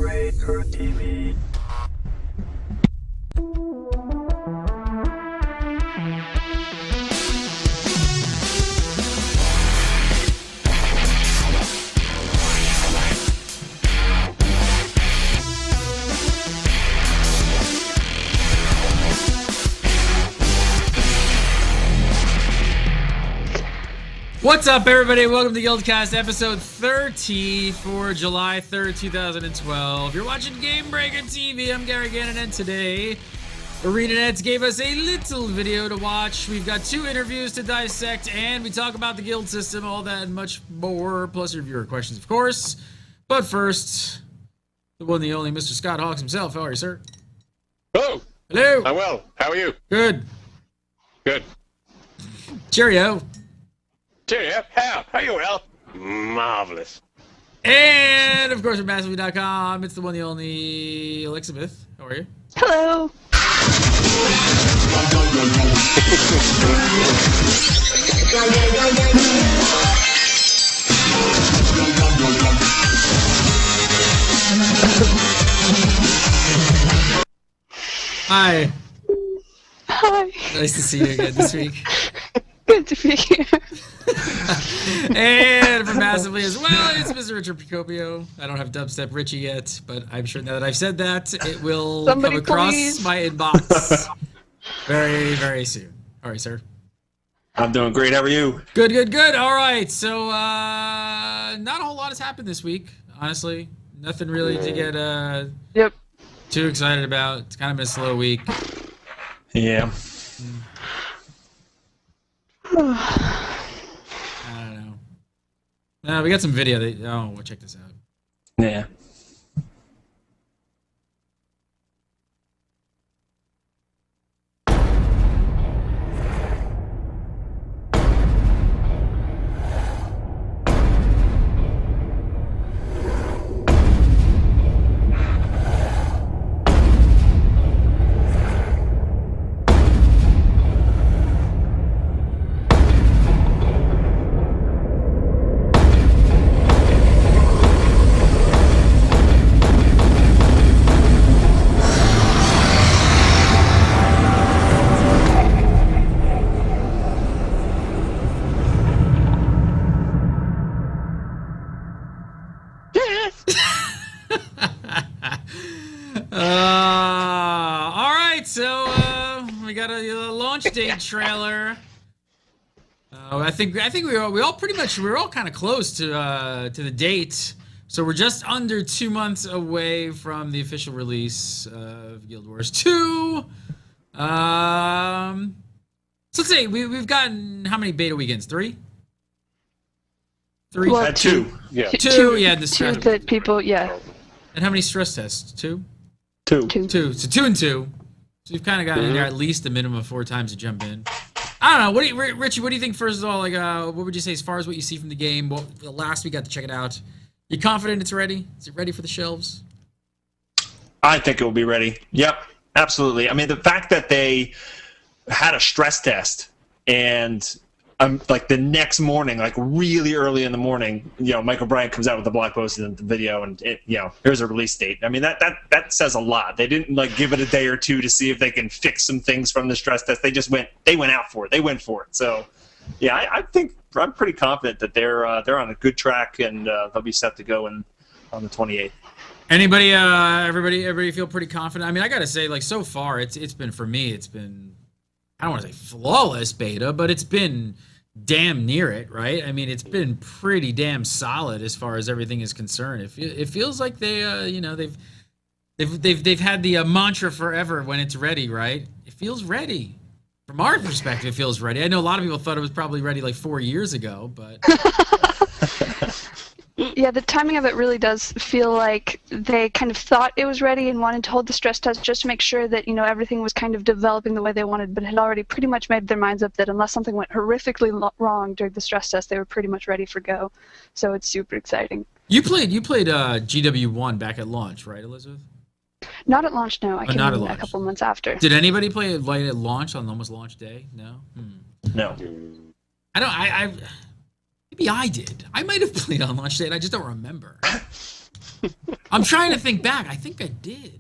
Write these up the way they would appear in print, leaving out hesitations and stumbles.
Gamebreaker TV. What's up, everybody? Welcome to GuildCast episode 30 for July 3rd, 2012. You're watching Gamebreaker TV. I'm Gary Gannon, and today, ArenaNet gave us a little video to watch. We've got 2 interviews to dissect, and we talk about the guild system, all that and much more, plus your viewer questions, of course. But first, the one, the only Mr. Scott Hawks himself. How are you, sir? Hello. Hello. I'm well. How are you? Good. Good. Cheerio. Cheerio. How are you, well? Marvelous. And, of course, from Massively.com, it's the one, the only Elizabeth. How are you? Hello. Hi. Hi. Nice to see you again this week. Good to be here. And from Massively as well, it's Mr. Richard Procopio. I don't have Dubstep Richie yet, but I'm sure now that I've said that, it will Somebody come across please. my inbox very, very soon. All right, sir. I'm doing great. How are you? Good, good, good. All right, so not a whole lot has happened this week, honestly. Nothing really to get Yep. too excited about. It's kind of been a slow week. Yeah. I don't know. No, we got some video. Oh, we'll check this out. Yeah. All right, so we got a launch date trailer. I think we all pretty much we're all kind of close to the date. So we're just under 2 months away from the official release of Guild Wars 2. So let's say we've gotten how many beta weekends? 3. 3. Well, 2. Yeah. 2. Yeah, the Two stress. that people, yeah. And how many stress tests? 2. 2. 2. So 2 and 2. So you've kind of gotten in there at least a minimum of 4 times to jump in. I don't know. What do you, Richie? What do you think? First of all, like, what would you say as far as what you see from the game? Well, the last we got to check it out. You confident it's ready? Is it ready for the shelves? I think it will be ready. Yep. Absolutely. I mean, the fact that they had a stress test and like the next morning, like really early in the morning, Michael Bryant comes out with the blog post and the video, and here's a release date. I mean, that says a lot. They didn't like give it a day or two to see if they can fix some things from the stress test. They went out for it. They went for it. So, yeah, I think I'm pretty confident that they're on a good track, and they'll be set to go on the 28th. Anybody, everybody feel pretty confident? I mean, I gotta say, like, so far, it's been, for me, it's been, I don't want to say flawless beta, but it's been damn near it, right? I mean, it's been pretty damn solid as far as everything is concerned. It feels like they, they've had the mantra forever when it's ready, right? It feels ready. From our perspective, it feels ready. I know a lot of people thought it was probably ready like 4 years ago, but Yeah, the timing of it really does feel like they kind of thought it was ready and wanted to hold the stress test just to make sure that, everything was kind of developing the way they wanted, but had already pretty much made their minds up that unless something went horrifically wrong during the stress test, they were pretty much ready for go. So it's super exciting. you played GW1 back at launch, right, Elizabeth? Not at launch, no. I came not at in launch. a couple months after. Did anybody play it light at launch on almost launch day? No. No. I don't. Maybe I did. I might have played on launch day, and I just don't remember. I'm trying to think back. I think I did.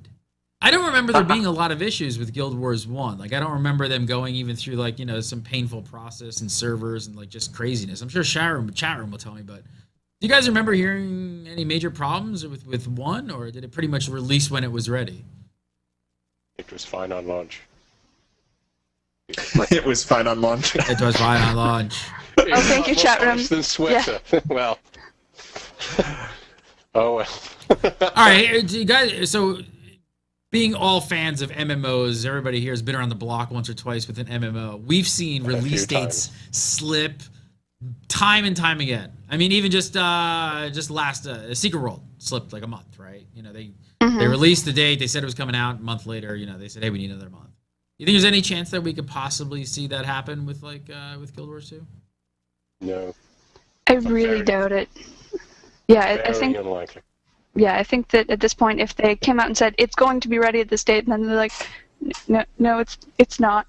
I don't remember there being a lot of issues with Guild Wars 1. Like, I don't remember them going even through, like, you know, some painful process and servers and, like, just craziness. I'm sure chat room will tell me, but do you guys remember hearing any major problems with 1, or did it pretty much release when it was ready? It was fine on launch. It was fine on launch. It was fine on launch. Oh, thank you, chat room. Than sweater. Yeah. Well. Oh, well. All right, do you guys, so being all fans of MMOs, everybody here has been around the block once or twice with an MMO. We've seen release dates slip time and time again. I mean, even just last Secret World slipped like a month, right? You know, they released the date, they said it was coming out. A month later, you know, they said, hey, we need another month. You think there's any chance that we could possibly see that happen with with Guild Wars 2? No. I really doubt it. Yeah, I think. Unlikely. Yeah, I think that at this point, if they came out and said it's going to be ready at this date, and then they're like, no, it's not,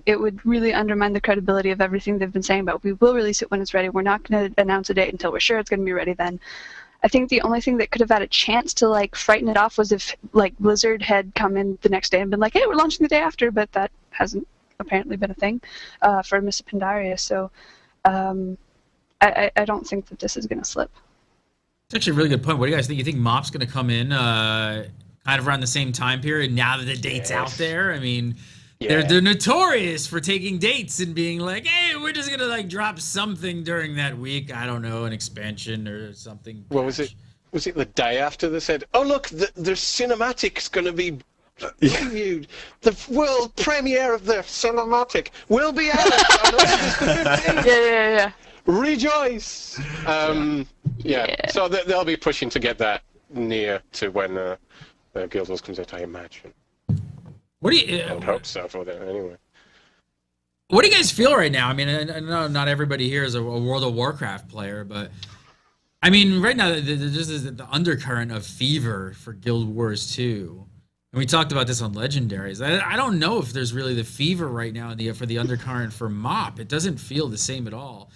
it would really undermine the credibility of everything they've been saying about we will release it when it's ready. We're not going to announce a date until we're sure it's going to be ready then. I think the only thing that could have had a chance to like frighten it off was if like Blizzard had come in the next day and been like, hey, we're launching the day after, but that hasn't apparently been a thing for Miss Pandaria. So I don't think that this is going to slip. It's actually a really good point. What do you guys think? You think Mop's going to come in kind of around the same time period now that the date's out there? I mean, they're notorious for taking dates and being like, hey, we're just going to like drop something during that week. I don't know, an expansion or something. What was it? Was it the day after they said, oh, look, the cinematic's going to be previewed. The world premiere of the cinematic will be out on August the 15th. Yeah. Rejoice! So they'll be pushing to get that near to when Guild Wars comes out, I imagine. What do you? I would hope so for them anyway. What do you guys feel right now? I mean, I know not everybody here is a World of Warcraft player, but I mean, right now there's the undercurrent of fever for Guild Wars 2. And we talked about this on Legendaries. I don't know if there's really the fever right now for the undercurrent for MOP. It doesn't feel the same at all.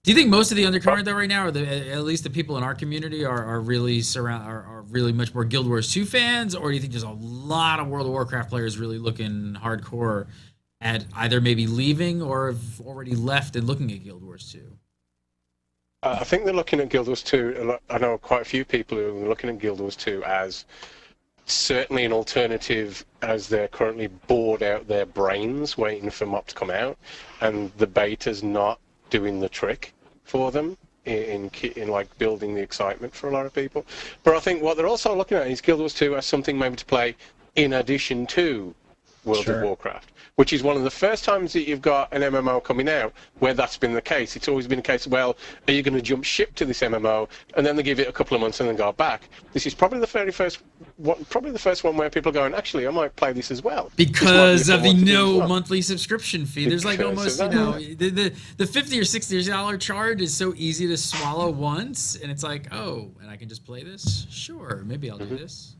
Do you think most of the undercurrent though right now, or at least the people in our community, are really much more Guild Wars 2 fans, or do you think there's a lot of World of Warcraft players really looking hardcore at either maybe leaving or have already left and looking at Guild Wars 2? I think they're looking at Guild Wars 2. I know quite a few people who are looking at Guild Wars 2 as certainly an alternative, as they're currently bored out their brains waiting for MOP to come out, and the beta's not doing the trick for them in like building the excitement for a lot of people. But I think what they're also looking at is Guild Wars 2 as something maybe to play in addition to World of Warcraft, which is one of the first times that you've got an MMO coming out where that's been the case. It's always been a case of, well, are you going to jump ship to this MMO and then they give it a couple of months and then go back? This is probably the first one where people are going, actually, I might play this as well. Because of the monthly subscription fee. There's like almost, you know, the $50 or $60 charge is so easy to swallow once, and it's like, oh, and I can just play this? Sure, maybe I'll do this.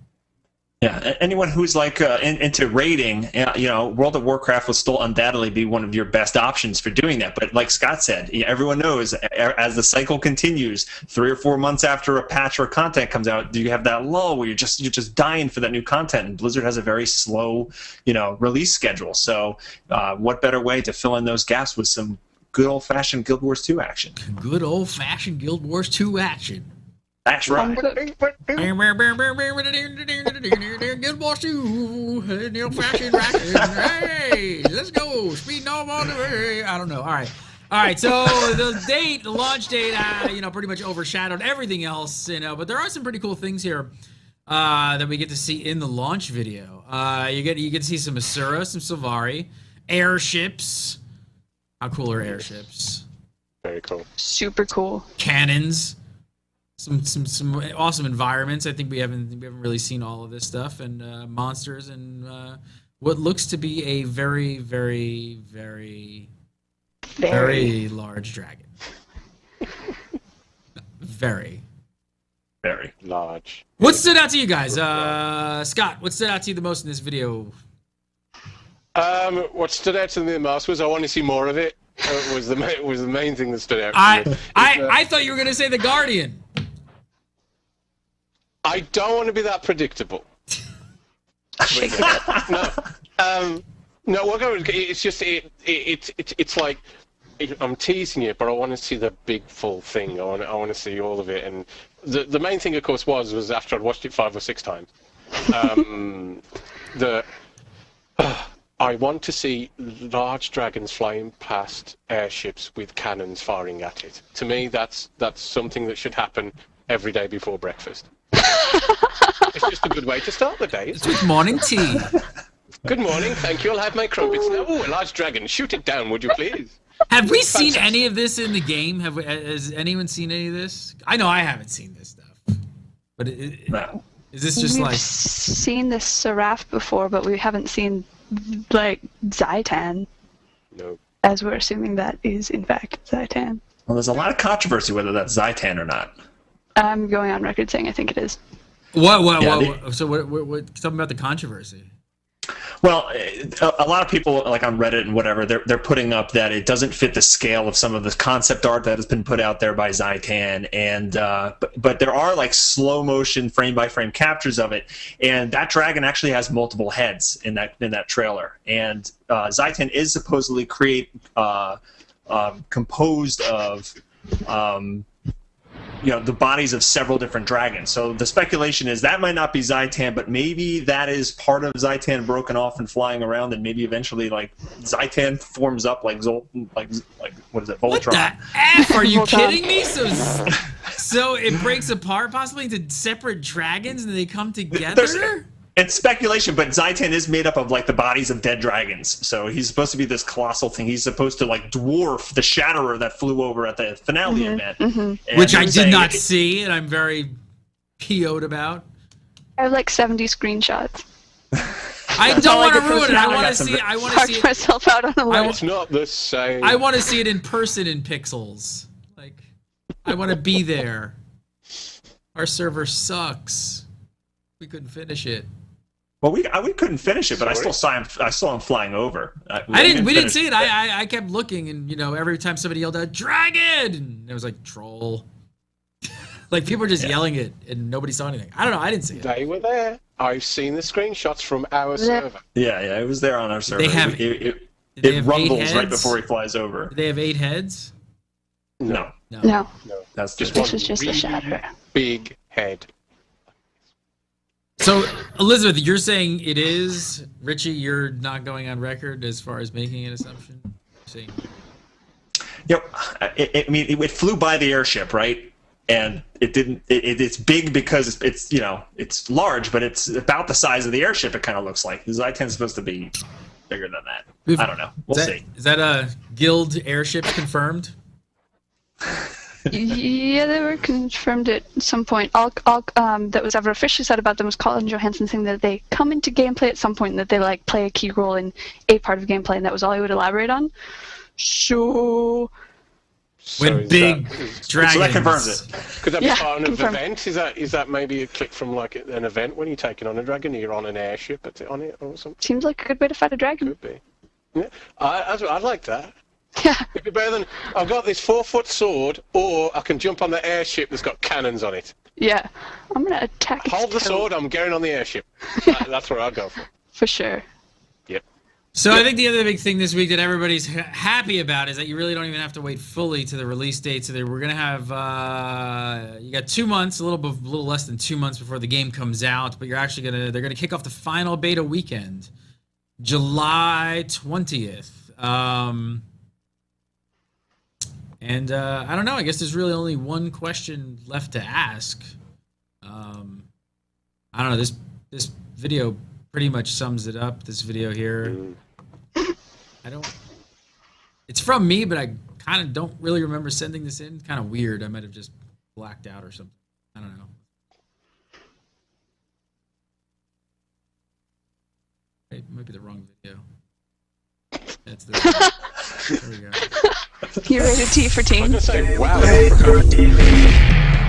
Yeah, anyone who's like into raiding, you know, World of Warcraft will still undoubtedly be one of your best options for doing that. But like Scott said, everyone knows as the cycle continues, 3 or 4 months after a patch or content comes out, you have that lull where you're just dying for that new content. And Blizzard has a very slow, you know, release schedule. So, what better way to fill in those gaps with some good old-fashioned Guild Wars 2 action? Good old-fashioned Guild Wars 2 action. That's right. Guild Wars 2, new fashion racket. Hey, let's go. Speeding off on the way. I don't know. All right. So the launch date, you know, pretty much overshadowed everything else, you know. But there are some pretty cool things here that we get to see in the launch video. You get to see some Asura, some Sylvari, airships. How cool are airships? Very cool. Super cool. Cannons. Some awesome environments. I think we haven't really seen all of this stuff, and monsters, and what looks to be a very, very, very, very large dragon. Very large. What stood out to you guys? Scott, what stood out to you the most in this video? What stood out to me the most was I want to see more of it. Was the main thing that stood out to me. I thought you were going to say the Guardian. I don't want to be that predictable. No. No, it's just it's like I'm teasing you, but I want to see the big full thing. I want to see all of it, and the main thing, of course, was after I'd watched it 5 or 6 times. I want to see large dragons flying past airships with cannons firing at it. To me, that's something that should happen every day before breakfast. It's just a good way to start the day. It's with morning tea. Good morning, thank you. I'll have my crumpets now. Oh, a large dragon. Shoot it down, would you please? Have we seen any of this in the game? Has anyone seen any of this? I know I haven't seen this stuff. But No. is this just We've seen this Seraph before, but we haven't seen, like, Zaitan. No. As we're assuming that is, in fact, Zaitan. Well, there's a lot of controversy whether that's Zaitan or not. I'm going on record saying I think it is. What? So what? Tell me about the controversy. Well, a lot of people, like on Reddit and whatever, they're putting up that it doesn't fit the scale of some of the concept art that has been put out there by Zaitan, and but there are like slow motion, frame by frame captures of it, and that dragon actually has multiple heads in that trailer, and Zaitan is supposedly composed of. The bodies of several different dragons. So the speculation is that might not be Zaitan, but maybe that is part of Zaitan broken off and flying around, and maybe eventually like Zaitan forms up like what is it, Voltron? What the F? Are you kidding me? So it breaks apart possibly into separate dragons and they come together? It's speculation, but Zaitan is made up of like the bodies of dead dragons. So he's supposed to be this colossal thing. He's supposed to like dwarf the Shatterer that flew over at the finale event. Mm-hmm. Which I did not see, and I'm very PO'd about. I have like 70 screenshots. I don't want to ruin it. I want to see it. Myself out on the list. It's not the same. I want to see it in person in pixels. Like, I want to be there. Our server sucks. We couldn't finish it. Well, we couldn't finish it, but I still saw him flying over. We didn't see it. I kept looking, and every time somebody yelled out "dragon," and it was like troll. Like people were just yelling it, and nobody saw anything. I don't know. I didn't see it. They were there. I've seen the screenshots from our server. Yeah, it was there on our server. They have. It rumbles right before he flies over. Do they have 8 heads? No. That's just this was just the Shatterer. Big head. So, Elizabeth, you're saying it is. Richie, you're not going on record as far as making an assumption? Yep. It flew by the airship, right? And it didn't. It's big because it's large, but it's about the size of the airship. It kind of looks like. Zaitan's supposed to be bigger than that. I don't know. We'll see. Is that a Guild airship confirmed? Yeah, they were confirmed at some point. All that was ever officially said about them was Colin Johansson saying that they come into gameplay at some point and that they like play a key role in a part of gameplay, and that was all he would elaborate on. So when big dragons. So that confirms it. Could that be part of an event? Is that maybe a click from like an event when you're taking on a dragon? You're on an airship on it or something? Seems like a good way to fight a dragon. Could be. Yeah, I'd like that. Yeah. It'd be better than I've got this 4-foot sword, or I can jump on the airship that's got cannons on it. Yeah, I'm gonna attack. Hold the sword. I'm getting on the airship. That's what I'd go for. For sure. Yep. So I think the other big thing this week that everybody's happy about is that you really don't even have to wait fully to the release date. So we're gonna have you got 2 months, a little less than 2 months before the game comes out, but they're gonna kick off the final beta weekend, July 20th. And I don't know. I guess there's really only one question left to ask. I don't know. This video pretty much sums it up. This video here. It's from me, but I kind of don't really remember sending this in. Kind of weird. I might have just blacked out or something. I don't know. It might be the wrong video. That's the. There we go. You rated T for teen? I'm gonna say, wow.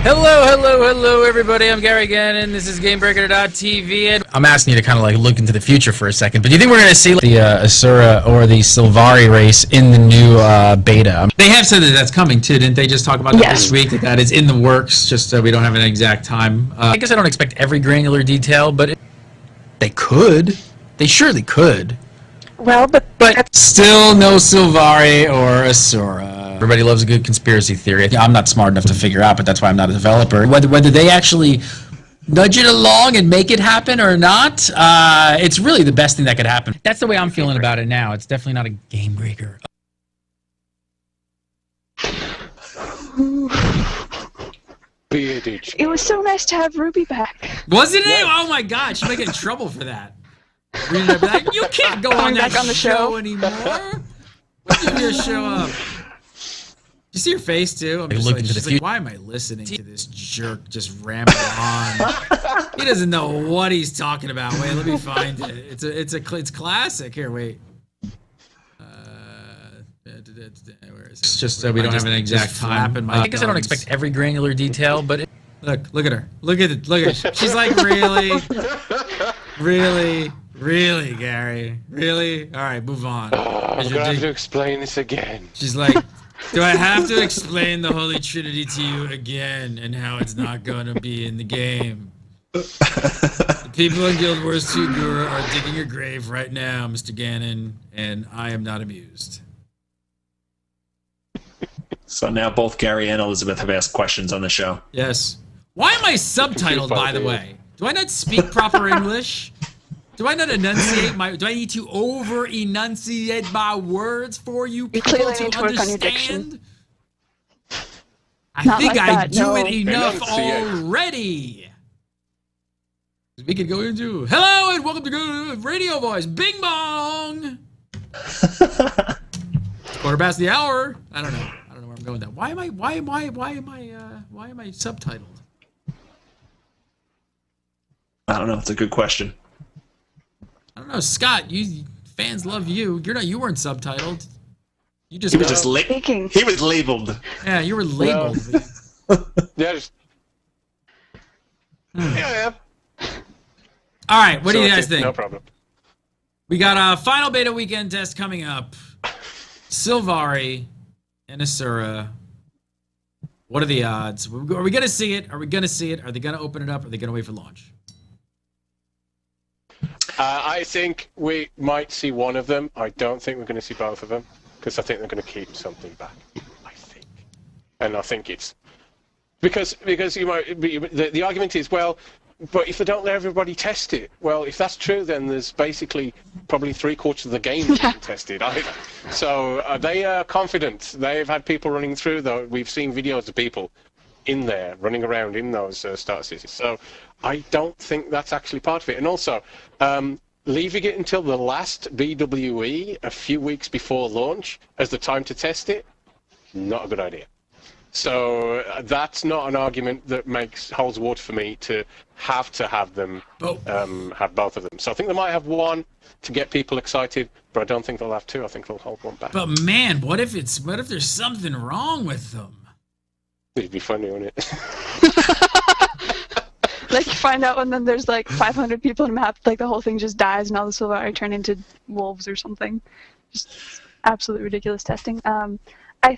Hello, everybody. I'm Gary Gannon. This is Gamebreaker.tv. And I'm asking you to kind of like look into the future for a second. But do you think we're going to see the Asura or the Sylvari race in the new beta? They have said that that's coming too, didn't they? Just talk about that this week. That is in the works. Just we don't have an exact time. I guess I don't expect every granular detail, but they could. They surely could. Well, but still no Sylvari or Asura. Everybody loves a good conspiracy theory. I'm not smart enough to figure out, but that's why I'm not a developer. Whether they actually nudge it along and make it happen or not, it's really the best thing that could happen. That's the way I'm feeling about it now. It's definitely not a game breaker. Bearded. it was so nice to have Ruby back. Wasn't it? Oh my God, she might get in trouble for that. Like, you can't go on that back on the show anymore. When did you show up? You see her face too? I'm just like, she's like, why am I listening to this jerk just ramble on? He doesn't know what he's talking about. Wait, let me find it. It's classic. Here, wait. Where is it? It's just we don't have an exact time. I guess I don't expect every granular detail, but look at her. Look at it. She's like, really, Gary? Really? All right, move on. I'm gonna have to explain this again. She's like, do I have to explain the Holy Trinity to you again and how it's not gonna be in the game? The people in Guild Wars 2 Guru are digging your grave right now, Mr. Gannon, and I am not amused. So now both Gary and Elizabeth have asked questions on the show. Yes. Why am I subtitled, by the way? Do I not speak proper English? Do I not enunciate do I need to over-enunciate my words for you people clearly to need to work on your understand? diction. I think like I that, do no. it enough Enunciate. already. We could go into hello and welcome to Radio Voice. Bing bong. Quarter past the hour. I don't know where I'm going with that. Why am I subtitled? I don't know. It's a good question. I don't know, Scott. Fans love you. You weren't subtitled. You just He was just Speaking. He was labeled. yeah, you were labeled. Yeah, yeah. All right, what do you guys think? No problem. We got a final beta weekend test coming up. Sylvari and Asura. What are the odds? Are we gonna see it? Are we gonna see it? Are they gonna open it up? Or are they gonna wait for launch? I think we might see one of them. I don't think we're going to see both of them because I think they're going to keep something back. I think, and I think it's because you might. The argument is, well, but if they don't let everybody test it, well, if that's true, then there's basically probably 3/4 of the game that's been tested either. So they are confident. They've had people running through, though. We've seen videos of people in there running around in those starter cities. So I don't think that's actually part of it. And also, leaving it until the last BWE a few weeks before launch as the time to test it, not a good idea. So that's not an argument that holds water for me to have them have both of them. So I think they might have one to get people excited, but I don't think they'll have two. I think they'll hold one back. But man, what if there's something wrong with them? It'd be funny, wouldn't it? Like you find out and then there's like 500 people in a map, like the whole thing just dies and all the Sylvari turn into wolves or something. Just absolutely ridiculous testing. I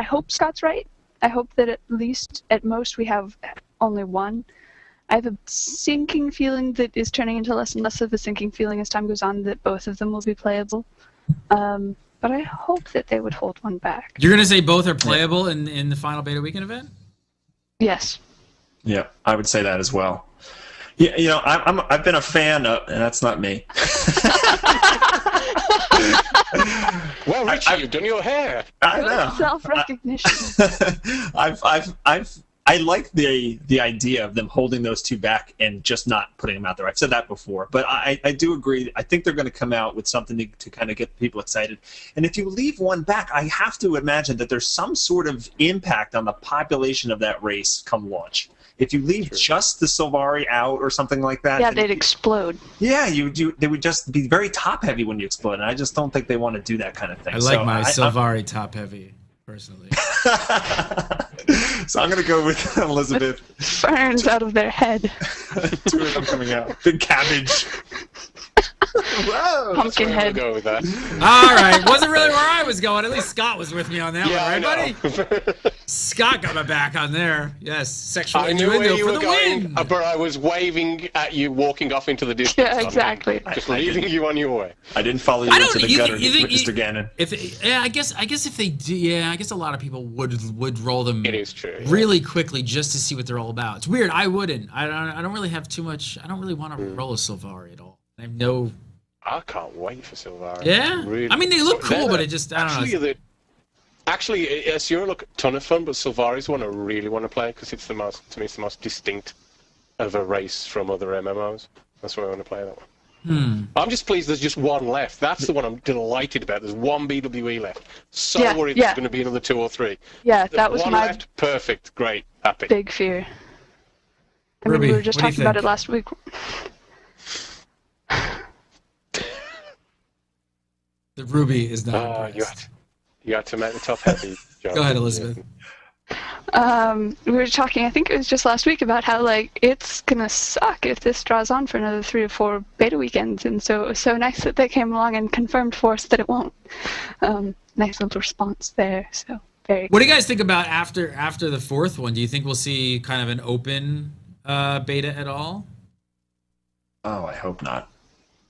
hope Scott's right. I hope that at most we have only one. I have a sinking feeling that is turning into less and less of a sinking feeling as time goes on that both of them will be playable. But I hope that they would hold one back. You're gonna say both are playable in the final beta weekend event? Yes. Yeah, I would say that as well. Yeah, I've been a fan of, and that's not me. Well, Richie, you've done your hair. I know. Self-recognition. I like the idea of them holding those two back and just not putting them out there. I've said that before, but I do agree. I think they're going to come out with something to kind of get people excited. And if you leave one back, I have to imagine that there's some sort of impact on the population of that race come launch. If you leave just the Sylvari out or something like that, yeah, they'd explode. Yeah, they would just be very top heavy when you explode, and I just don't think they want to do that kind of thing. I like my Sylvari top heavy, personally. So I'm going to go with Elizabeth. Ferns out of their head. 2 of them coming out. Big cabbage. Whoa, Pumpkin that's where head. we'll go with that. All right, wasn't really where I was going. At least Scott was with me on that Yeah, one, right, I know. buddy? Scott got my back on there. Yes, sexual I knew where innuendo you for were the going, win. but I was waving at you, walking off into the distance. Yeah, exactly. Just leaving you on your way. I didn't follow you I don't. into the You gutter, think, Mr. Gannon. I guess if they do, yeah, I guess a lot of people would roll them. It is true. Yeah. Really quickly just to see what they're all about. It's weird. I wouldn't. I don't really have too much. I don't really want to roll a Sylvari at all. I have no. I can't wait for Sylvari. Yeah. Really. I mean, they look cool, but it just I don't know. Actually, Asura look a ton of fun, but Sylvari's one I really want to play because it's to me, it's the most distinct of a race from other MMOs. That's why I want to play that one. I'm just pleased there's just one left. That's the one I'm delighted about. There's one BWE left. So worried there's going to be another 2 or 3. Yeah, that was one my left. Perfect. Great. Happy. big fear. I mean, Ruby, we were just what do you talking about think? it last week. The Ruby is not impressed. You had to make the top heavy. Go ahead, Elizabeth. We were talking, I think it was just last week, about how like it's gonna suck if this draws on for another 3 or 4 beta weekends, and so it was so nice that they came along and confirmed for us that it won't. Nice little response there. So very. What do you guys think about after the 4th one? Do you think we'll see kind of an open beta at all? Oh, I hope not.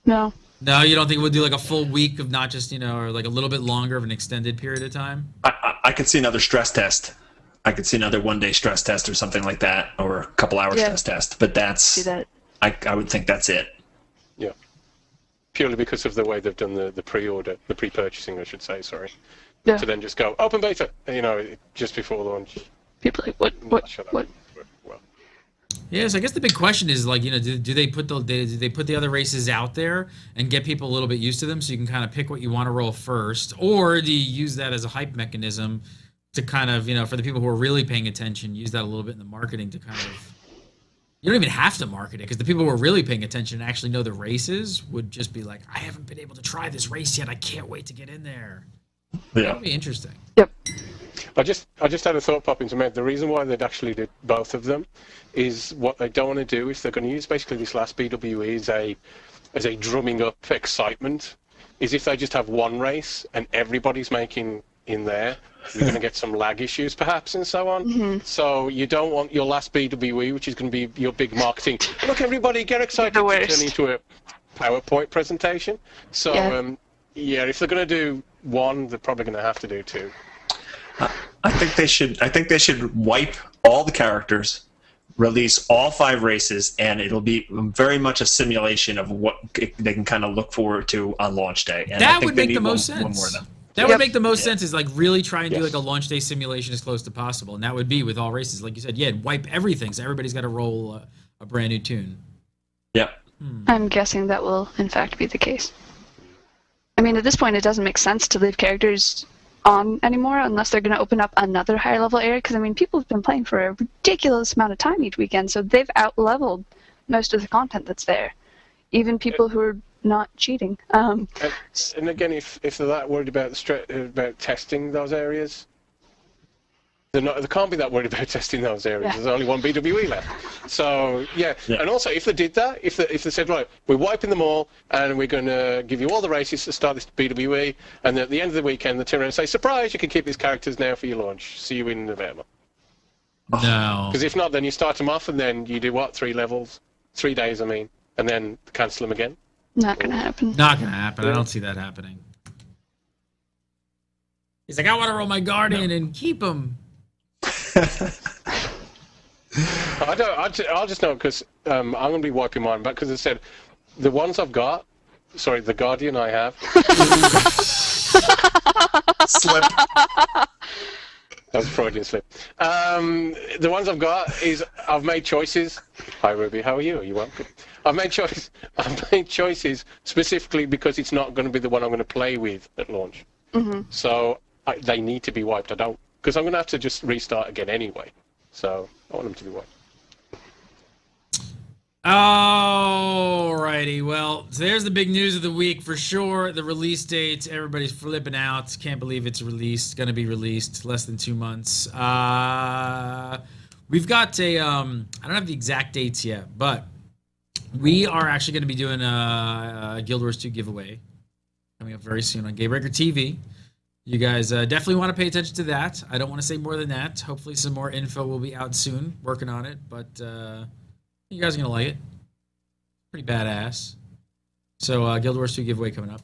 No. No, you don't think we'll do like a full week of not just, or like a little bit longer of an extended period of time? I could see another stress test. I could see another 1-day stress test or something like that, or a couple hour stress test. But See that. I would think that's it. Yeah. Purely because of the way they've done the pre-order, the pre-purchasing, I should say. Sorry. Yeah. To then just go open beta, just before launch. People are like, what? Shut up. What? Well, Yeah, so I guess the big question is like, do they put the other races out there and get people a little bit used to them so you can kind of pick what you want to roll first, or do you use that as a hype mechanism to kind of, for the people who are really paying attention, use that a little bit in the marketing to kind of, you don't even have to market it because the people who are really paying attention and actually know the races would just be like, I haven't been able to try this race yet. I can't wait to get in there. Yeah. That would be interesting. Yep. I just had a thought pop into my head. The reason why they'd actually did both of them is what they don't want to do is they're going to use basically this last BWE as a drumming up excitement. Is if they just have one race and everybody's making in there, you're going to get some lag issues perhaps and so on. Mm-hmm. So you don't want your last BWE, which is going to be your big marketing. Look, everybody, get excited The to worst. turn into a PowerPoint presentation. So if they're going to do one, they're probably going to have to do 2. I think they should wipe all the characters, release all 5 races, and it'll be very much a simulation of what they can kind of look forward to on launch day. And I That think would they make the need most one more sense. of them. That would make the most sense is like really try and do Yes. like a launch day simulation as close to possible. And that would be with all races. Like you said, wipe everything. So everybody's got to roll a brand new tune. Yep. I'm guessing that will, in fact, be the case. I mean, at this point, it doesn't make sense to leave characters on anymore unless they're going to open up another higher level area. Because, I mean, people have been playing for a ridiculous amount of time each weekend, so they've out-leveled most of the content that's there. Even people who are not cheating. And again, if they're that worried about about testing those areas, they can't be that worried about testing those areas. Yeah. There's only one BWE left. So yeah, and also if they did that, if they said right, we're wiping them all and we're going to give you all the races to start this BWE, and then at the end of the weekend they turn around and say, surprise, you can keep these characters now for your launch. See you in November. No. Because if not, then you start them off and then you do what? 3 levels, 3 days, I mean, and then cancel them again. Not going to happen. Not going to happen. I don't see that happening. He's like, I want to roll my Guardian and keep him. I'll just know because I'm going to be wiping mine back because I said the ones I've got. Sorry, the Guardian I have. Slip. That was a Freudian slip. The ones I've got is I've made choices. Hi Ruby, how are you? Are you welcome? I've made choices specifically because it's not going to be the one I'm going to play with at launch. Mm-hmm. So they need to be wiped. Because I'm going to have to just restart again anyway. So I want them to be wiped. Alrighty, well, so there's the big news of the week for sure. The release date, everybody's flipping out. Can't believe it's released. Going to be released less than 2 months. we've got a I don't have the exact dates yet, but we are actually going to be doing a Guild Wars 2 giveaway coming up very soon on Gamebreaker TV. You guys definitely want to pay attention to that. I don't want to say more than that. Hopefully some more info will be out soon. Working on it, but you guys are going to like it. Pretty badass. So Guild Wars 2 giveaway coming up.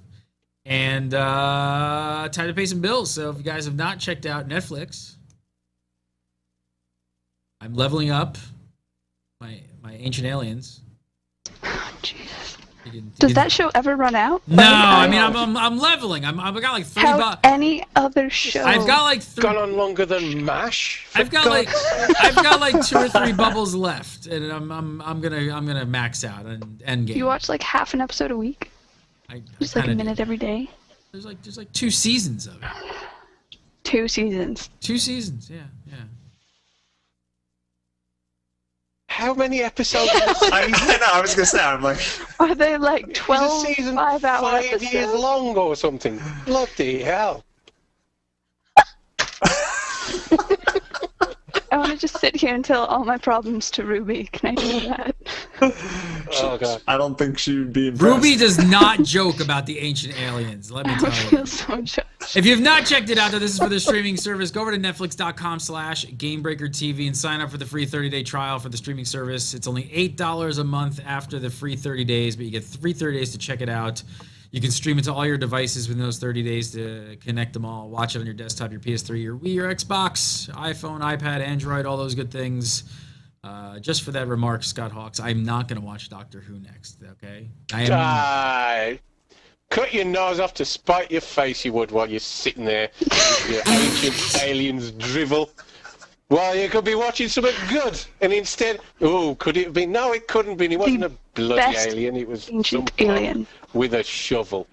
And time to pay some bills. So if you guys have not checked out Netflix, I'm leveling up my Ancient Aliens. Oh, Jesus. Does that show ever run out? No, I mean I'm leveling. I've got like 3 bucks. Any other show? I've got like gone on longer than MASH. I've got like 2 or 3 bubbles left, and I'm gonna max out on Endgame. You watch like half an episode a week? Just like a minute every day. There's like 2 seasons of it. 2 seasons. 2 seasons, yeah. How many episodes? I know. I was gonna say. I'm like, are they like 12 season 5-hour 5 episodes? years long or something? Bloody hell! I want to just sit here and tell all my problems to Ruby. Can I do that? Oh god! I don't think she would be impressed. Ruby does not joke about the Ancient Aliens. Let me I tell would you. feel so judged. If you've not checked it out, though, this is for the streaming service. Go over to netflix.com/Gamebreaker TV and sign up for the free 30-day trial for the streaming service. It's only $8 a month after the free 30 days, but you get free 30 days to check it out. You can stream it to all your devices within those 30 days to connect them all. Watch it on your desktop, your PS3, your Wii, your Xbox, iPhone, iPad, Android, all those good things. Just for that remark, Scott Hawks, I'm not going to watch Doctor Who next, okay? Cut your nose off to spite your face, you would, while you're sitting there with your Ancient Aliens drivel. Well, you could be watching something good, and instead, could it have been? No, it couldn't have been. It wasn't a bloody alien. It was some alien with a shovel.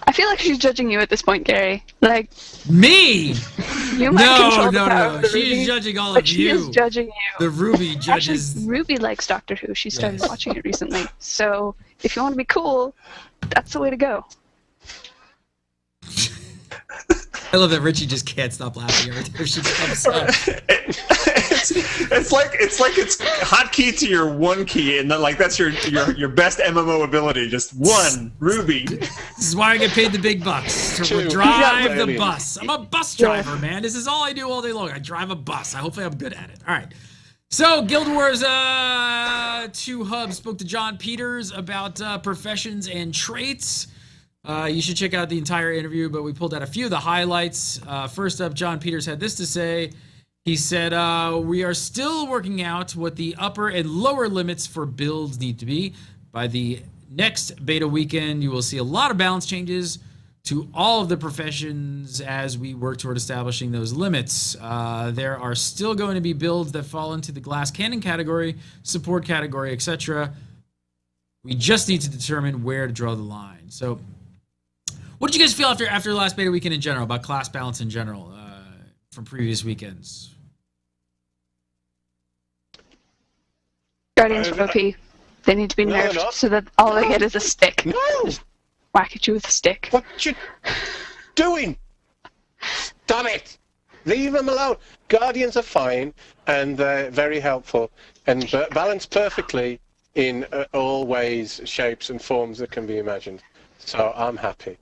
I feel like she's judging you at this point, Gary. Like me? You might control the power No. of the She's Ruby, judging all but of she you. is judging you. The Ruby judges. Actually, Ruby likes Doctor Who. She started watching it recently. So if you want to be cool, that's the way to go. I love that Richie just can't stop laughing every time she comes up. It's like it's hotkey to your one key, and then like that's your best MMO ability. Just one Ruby. This is why I get paid the big bucks to drive the bus. I'm a bus driver, man. This is all I do all day long. I drive a bus. Hopefully, I'm good at it. All right. So, Guild Wars 2 Hub spoke to John Peters about professions and traits. You should check out the entire interview, but we pulled out a few of the highlights. First up, John Peters had this to say. He said, we are still working out what the upper and lower limits for builds need to be. By the next beta weekend, you will see a lot of balance changes to all of the professions as we work toward establishing those limits. There are still going to be builds that fall into the glass cannon category, support category, etc. We just need to determine where to draw the line. So, what did you guys feel after the last beta weekend in general, about class balance in general, from previous weekends? Guardians are OP. They need to be nerfed so that all they get is a stick. No! Whack at you with a stick. What you doing? Stop it! Leave them alone. Guardians are fine, and they're very helpful, and balanced perfectly in all ways, shapes, and forms that can be imagined. So I'm happy.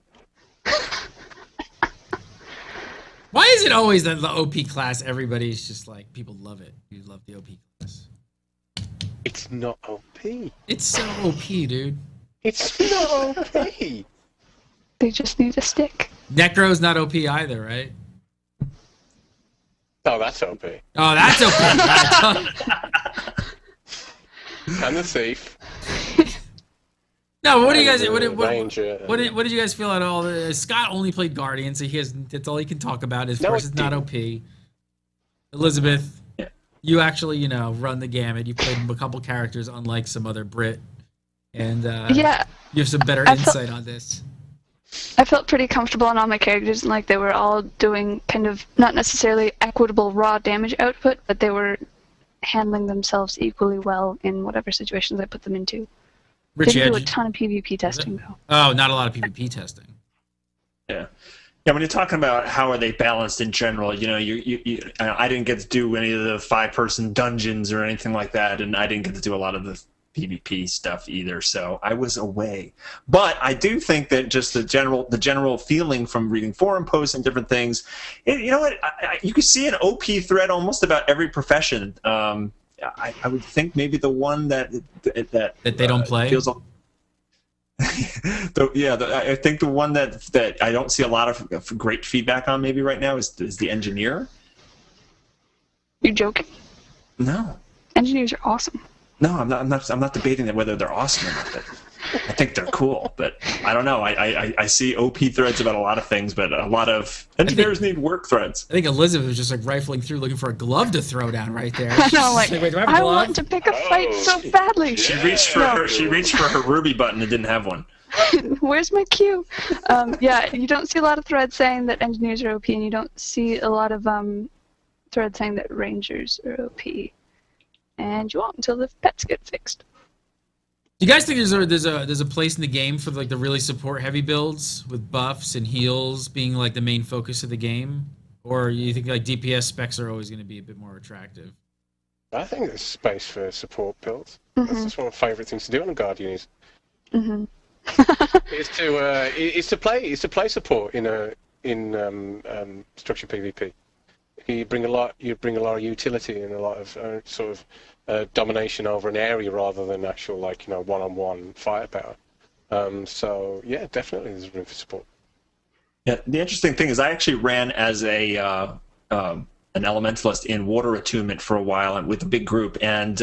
Why is it always that the OP class, everybody's just like, people love it. You love the OP class. It's not OP. It's so OP, dude. It's not OP. They just need a stick. Necro's not OP either, right? Oh, that's OP. Oh, that's OP. And the thief. No, what do you guys? What did you guys feel at all? Scott only played Guardian, so that's all he can talk about. Of course, it's not OP. Elizabeth, you actually, run the gamut. You played a couple characters, unlike some other Brit, and you have some better insight on this. I felt pretty comfortable on all my characters, and like they were all doing kind of not necessarily equitable raw damage output, but they were handling themselves equally well in whatever situations I put them into. Richie, didn't do a ton of PvP testing though. Oh, not a lot of PvP testing. Yeah. Yeah, when you're talking about how are they balanced in general, I didn't get to do any of the 5-person dungeons or anything like that, and I didn't get to do a lot of the PvP stuff either, so I was away. But I do think that just the general feeling from reading forum posts and different things, you can see an OP thread almost about every profession. I would think maybe the one that they don't play feels. I think the one that I don't see a lot of great feedback on maybe right now is the engineer. You joking? No. Engineers are awesome. No, I'm not debating that whether they're awesome or not. But I think they're cool, but I don't know. I see OP threads about a lot of things, but a lot of engineers need work threads. I think Elizabeth was just like rifling through looking for a glove to throw down right there. I know, like, wait, do I have a glove? I want to pick a fight so badly. She reached for her Ruby button and didn't have one. Where's my cue? Yeah, you don't see a lot of threads saying that engineers are OP, and you don't see a lot of threads saying that rangers are OP. And you won't until the pets get fixed. Do you guys think there's a place in the game for like the really support heavy builds with buffs and heals being like the main focus of the game, or you think like DPS specs are always going to be a bit more attractive? I think there's space for support builds. That's just one of my favourite things to do on a Guardian is is to play support in structured PvP. You bring a lot of utility and a lot of domination over an area rather than actual one-on-one firepower. So yeah, definitely there's room for support. Yeah, the interesting thing is I actually ran as an elementalist in Water Attunement for a while and with a big group, and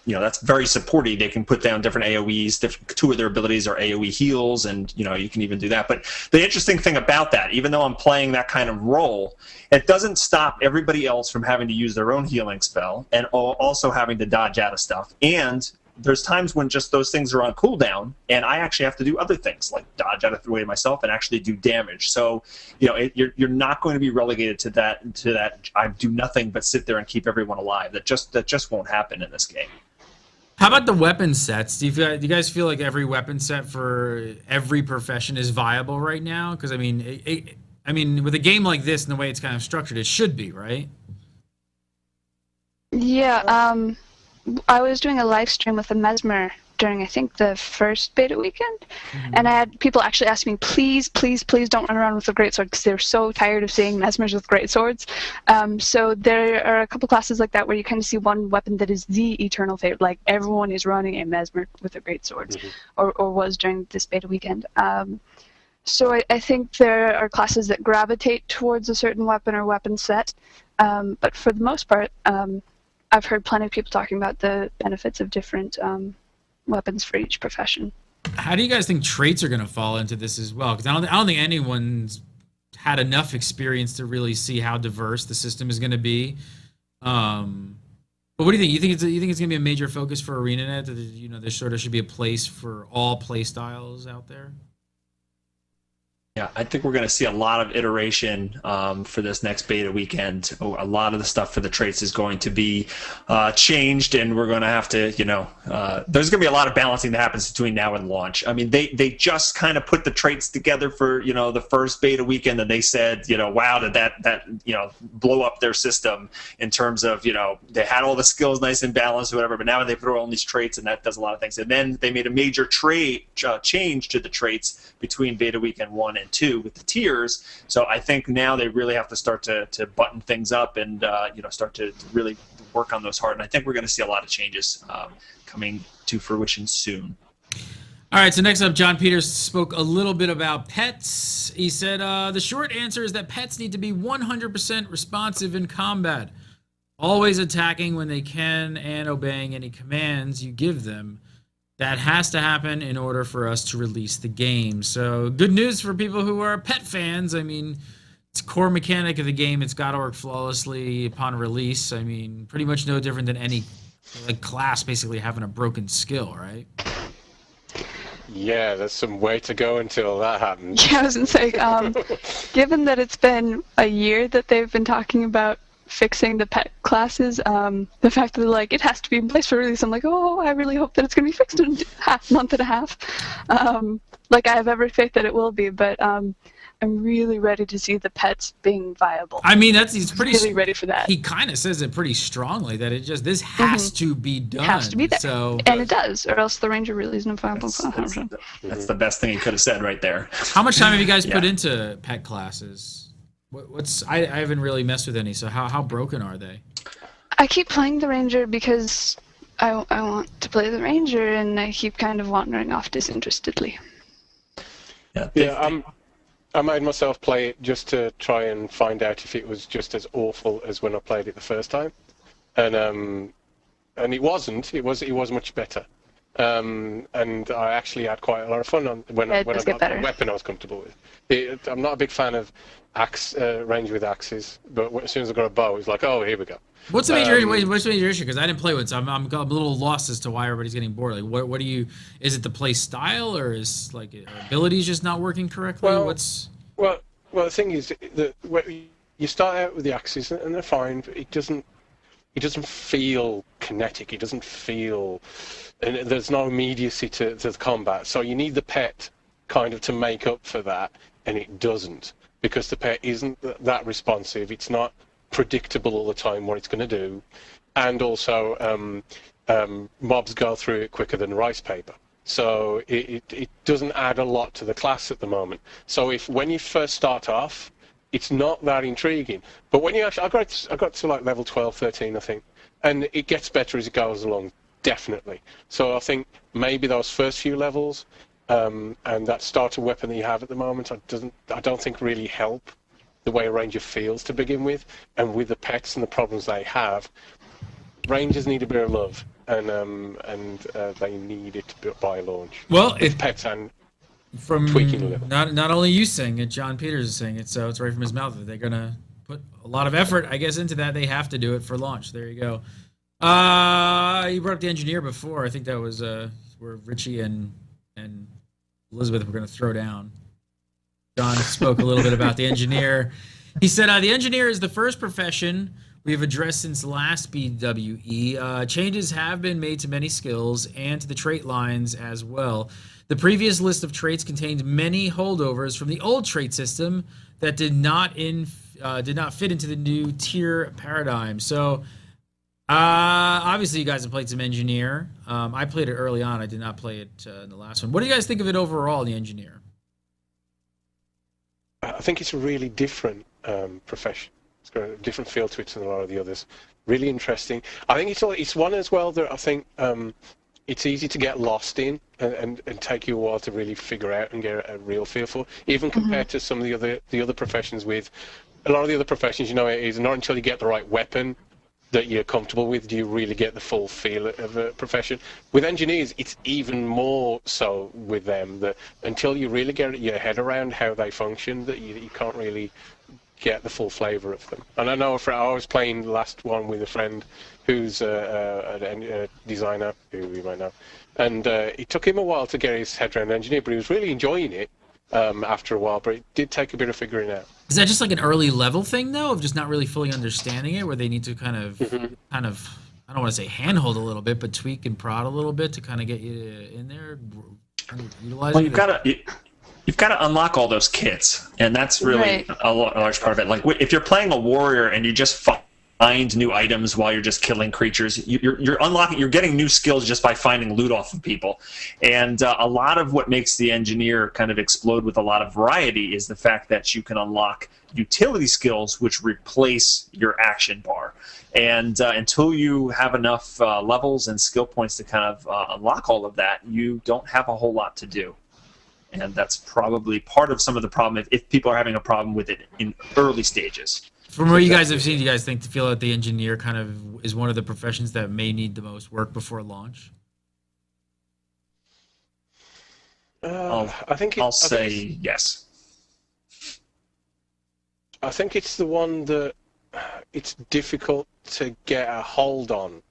that's very supporty. They can put down different AoEs. Two of their abilities are AoE heals, and you can even do that. But the interesting thing about that, even though I'm playing that kind of role, it doesn't stop everybody else from having to use their own healing spell and also having to dodge out of stuff. And there's times when just those things are on cooldown, and I actually have to do other things like dodge out of the way myself and actually do damage. So, you're not going to be relegated to that. I do nothing but sit there and keep everyone alive. That just won't happen in this game. How about the weapon sets? Do you guys feel like every weapon set for every profession is viable right now? Because I mean, with a game like this and the way it's kind of structured, it should be, right? Yeah. I was doing a live stream with a Mesmer during, I think, the first beta weekend, and I had people actually asking me, please don't run around with a greatsword, because they're so tired of seeing Mesmers with greatswords. So there are a couple classes like that where you kind of see one weapon that is the eternal favorite, like everyone is running a Mesmer with a greatsword, or was during this beta weekend. So I think there are classes that gravitate towards a certain weapon or weapon set, but for the most part, I've heard plenty of people talking about the benefits of different weapons for each profession. How do you guys think traits are going to fall into this as well? Because I don't think anyone's had enough experience to really see how diverse the system is going to be. But what do you think? You think it's going to be a major focus for ArenaNet? That there sort of should be a place for all play styles out there? Yeah, I think we're going to see a lot of iteration for this next beta weekend. A lot of the stuff for the traits is going to be changed, and we're going to have to, there's going to be a lot of balancing that happens between now and launch. I mean, they just kind of put the traits together for, the first beta weekend, and they said, wow, did that blow up their system in terms of, they had all the skills nice and balanced or whatever, but now they throw on these traits, and that does a lot of things. And then they made a major change to the traits between beta weekend 1 and 2 with the tiers. So I think now they really have to start to button things up and start to really work on those hard. And I think we're going to see a lot of changes coming to fruition soon. All right, so next up, John Peters spoke a little bit about pets. He said, the short answer is that pets need to be 100% responsive in combat, always attacking when they can and obeying any commands you give them. That has to happen in order for us to release the game. So good news for people who are pet fans. I mean, it's a core mechanic of the game. It's got to work flawlessly upon release. I mean, pretty much no different than any class basically having a broken skill, right? Yeah, there's some way to go until that happens. Yeah, I was going to say, given that it's been a year that they've been talking about fixing the pet classes, the fact that it has to be in place for release, I'm like, oh, I really hope that it's going to be fixed in a month and a half. I have every faith that it will be, but I'm really ready to see the pets being viable. I mean, he's pretty really ready for that. He kind of says it pretty strongly that this has to be done. It has to be there. So, and it does, or else the ranger really isn't viable. That's the best thing he could have said right there. How much time have you guys put into pet classes? I haven't really messed with any, so how broken are they? I keep playing the ranger because I want to play the ranger, and I keep kind of wandering off disinterestedly. Yeah, I made myself play it just to try and find out if it was just as awful as when I played it the first time, and it wasn't. It was much better, and I actually had quite a lot of fun when I got the weapon I was comfortable with. I'm not a big fan of range with axes, but as soon as I got a bow, it's like, oh, here we go. What's the major issue? Because I didn't play with it, so I'm a little lost as to why everybody's getting bored. Like, what do you? Is it the play style, or is like abilities just not working correctly? Well, the thing is that you start out with the axes and they're fine, but it doesn't feel kinetic. It doesn't feel, and there's no immediacy to the combat. So you need the pet kind of to make up for that, and it doesn't, because the pet isn't that responsive. It's not predictable all the time what it's going to do, and also mobs go through it quicker than rice paper, so it doesn't add a lot to the class at the moment. So when you first start off, it's not that intriguing, but when you actually I got to like level 12, 13 I think, and it gets better as it goes along, definitely. So I think maybe those first few levels and that starter weapon that you have at the moment, I don't think really help the way a ranger feels to begin with, and with the pets and the problems they have, rangers need a bit of love, and they need it by launch. Well, if pets and from tweaking a little. Not only you saying it, John Peters is saying it, so it's right from his mouth. They're gonna put a lot of effort, I guess, into that. They have to do it for launch. There you go. You brought up the engineer before. I think that was where Richie and Elizabeth were gonna throw down. John spoke a little bit about the engineer. He said, the engineer is the first profession we've addressed since last BWE. Changes have been made to many skills and to the trait lines as well. The previous list of traits contained many holdovers from the old trait system that did not fit into the new tier paradigm. So, obviously, you guys have played some engineer. I played it early on. I did not play it in the last one. What do you guys think of it overall, the engineer? I think it's a really different profession. It's got a different feel to it than a lot of the others. Really interesting. I think it's one as well that I think it's easy to get lost in and take you a while to really figure out and get a real feel for. Even compared to some of the other professions. With a lot of the other professions, it is not until you get the right weapon that you're comfortable with do you really get the full feel of a profession. With engineers, it's even more so with them, that until you really get your head around how they function, that you can't really get the full flavour of them. And I know I was playing the last one with a friend who's a designer, who we might know, and it took him a while to get his head around engineer, but he was really enjoying it after a while, but it did take a bit of figuring out. Is that just like an early level thing, though, of just not really fully understanding it, where they need to kind of, I don't want to say handhold a little bit, but tweak and prod a little bit to kind of get you in there, utilize Well, you've got to unlock all those kits, and that's really a large part of it. Like, if you're playing a warrior and you just find new items while you're just killing creatures, you're getting new skills just by finding loot off of people. And a lot of what makes the engineer kind of explode with a lot of variety is the fact that you can unlock utility skills which replace your action bar. And until you have enough levels and skill points to kind of unlock all of that, you don't have a whole lot to do. And that's probably part of some of the problem if people are having a problem with it in early stages. From what you guys have seen, do you guys feel that the engineer kind of is one of the professions that may need the most work before launch? I'll say yes. I think it's the one that it's difficult to get a hold on,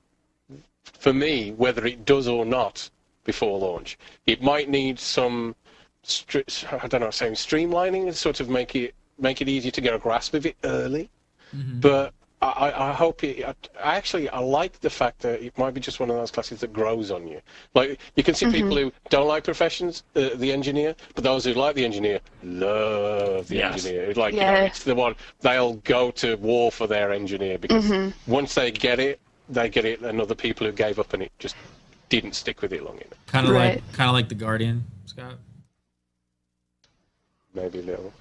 for me, whether it does or not before launch. It might need some, streamlining and sort of make it easier to get a grasp of it early. But I hope it. I like the fact that it might be just one of those classes that grows on you. Like you can see people who don't like professions, the engineer, but those who like the engineer love the engineer. It's like it's the one they'll go to war for their engineer because once they get it, and other people who gave up on it just didn't stick with it long enough. Kind of like the Guardian, Scott. Maybe a little.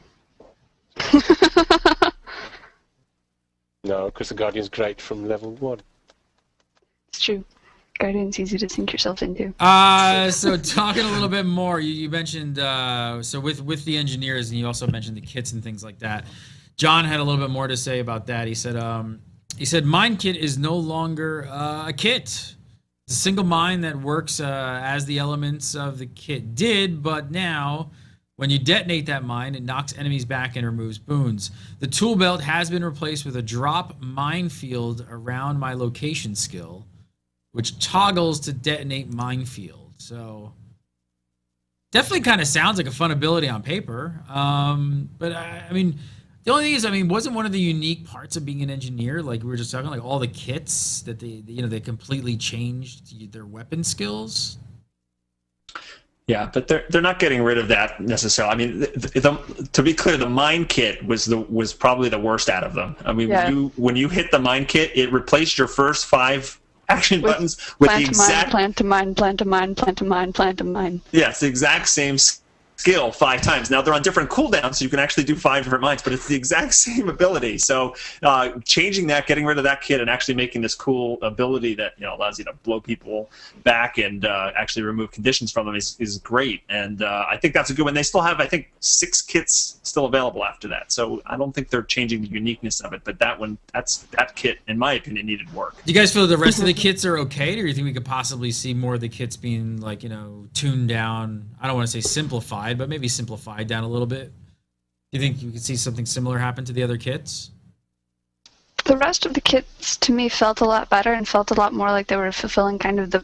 No, because the Guardian's great from level 1. It's true. Guardian's easy to sink yourself into. So talking a little bit more, you mentioned so with the engineers, and you also mentioned the kits and things like that. John had a little bit more to say about that. He said mine kit is no longer a kit. It's a single mine that works as the elements of the kit did, but now when you detonate that mine, it knocks enemies back and removes boons. The tool belt has been replaced with a drop minefield around my location skill, which toggles to detonate minefield. So definitely kind of sounds like a fun ability on paper. But I mean, the only thing is, I mean, wasn't one of the unique parts of being an engineer, like we were just talking, like all the kits that they completely changed their weapon skills? Yeah, but they're not getting rid of that necessarily. I mean, to be clear, the mine kit was probably the worst out of them. I mean, when you hit the mine kit, it replaced your first 5 action buttons with the exact plant to mine, plant to mine, plant to mine, plant to mine. Yeah, it's the exact same skill 5 times. Now they're on different cooldowns, so you can actually do 5 different mines, but it's the exact same ability. So changing that, getting rid of that kit, and actually making this cool ability that allows you to blow people back and actually remove conditions from them is great. And I think that's a good one. They still have, I think, 6 kits still available after that. So I don't think they're changing the uniqueness of it. But that kit, in my opinion, needed work. Do you guys feel the rest of the kits are okay, or do you think we could possibly see more of the kits being tuned down? I don't want to say simplified, but maybe simplified down a little bit. Do you think you could see something similar happen to the other kits? The rest of the kits, to me, felt a lot better and felt a lot more like they were fulfilling kind of the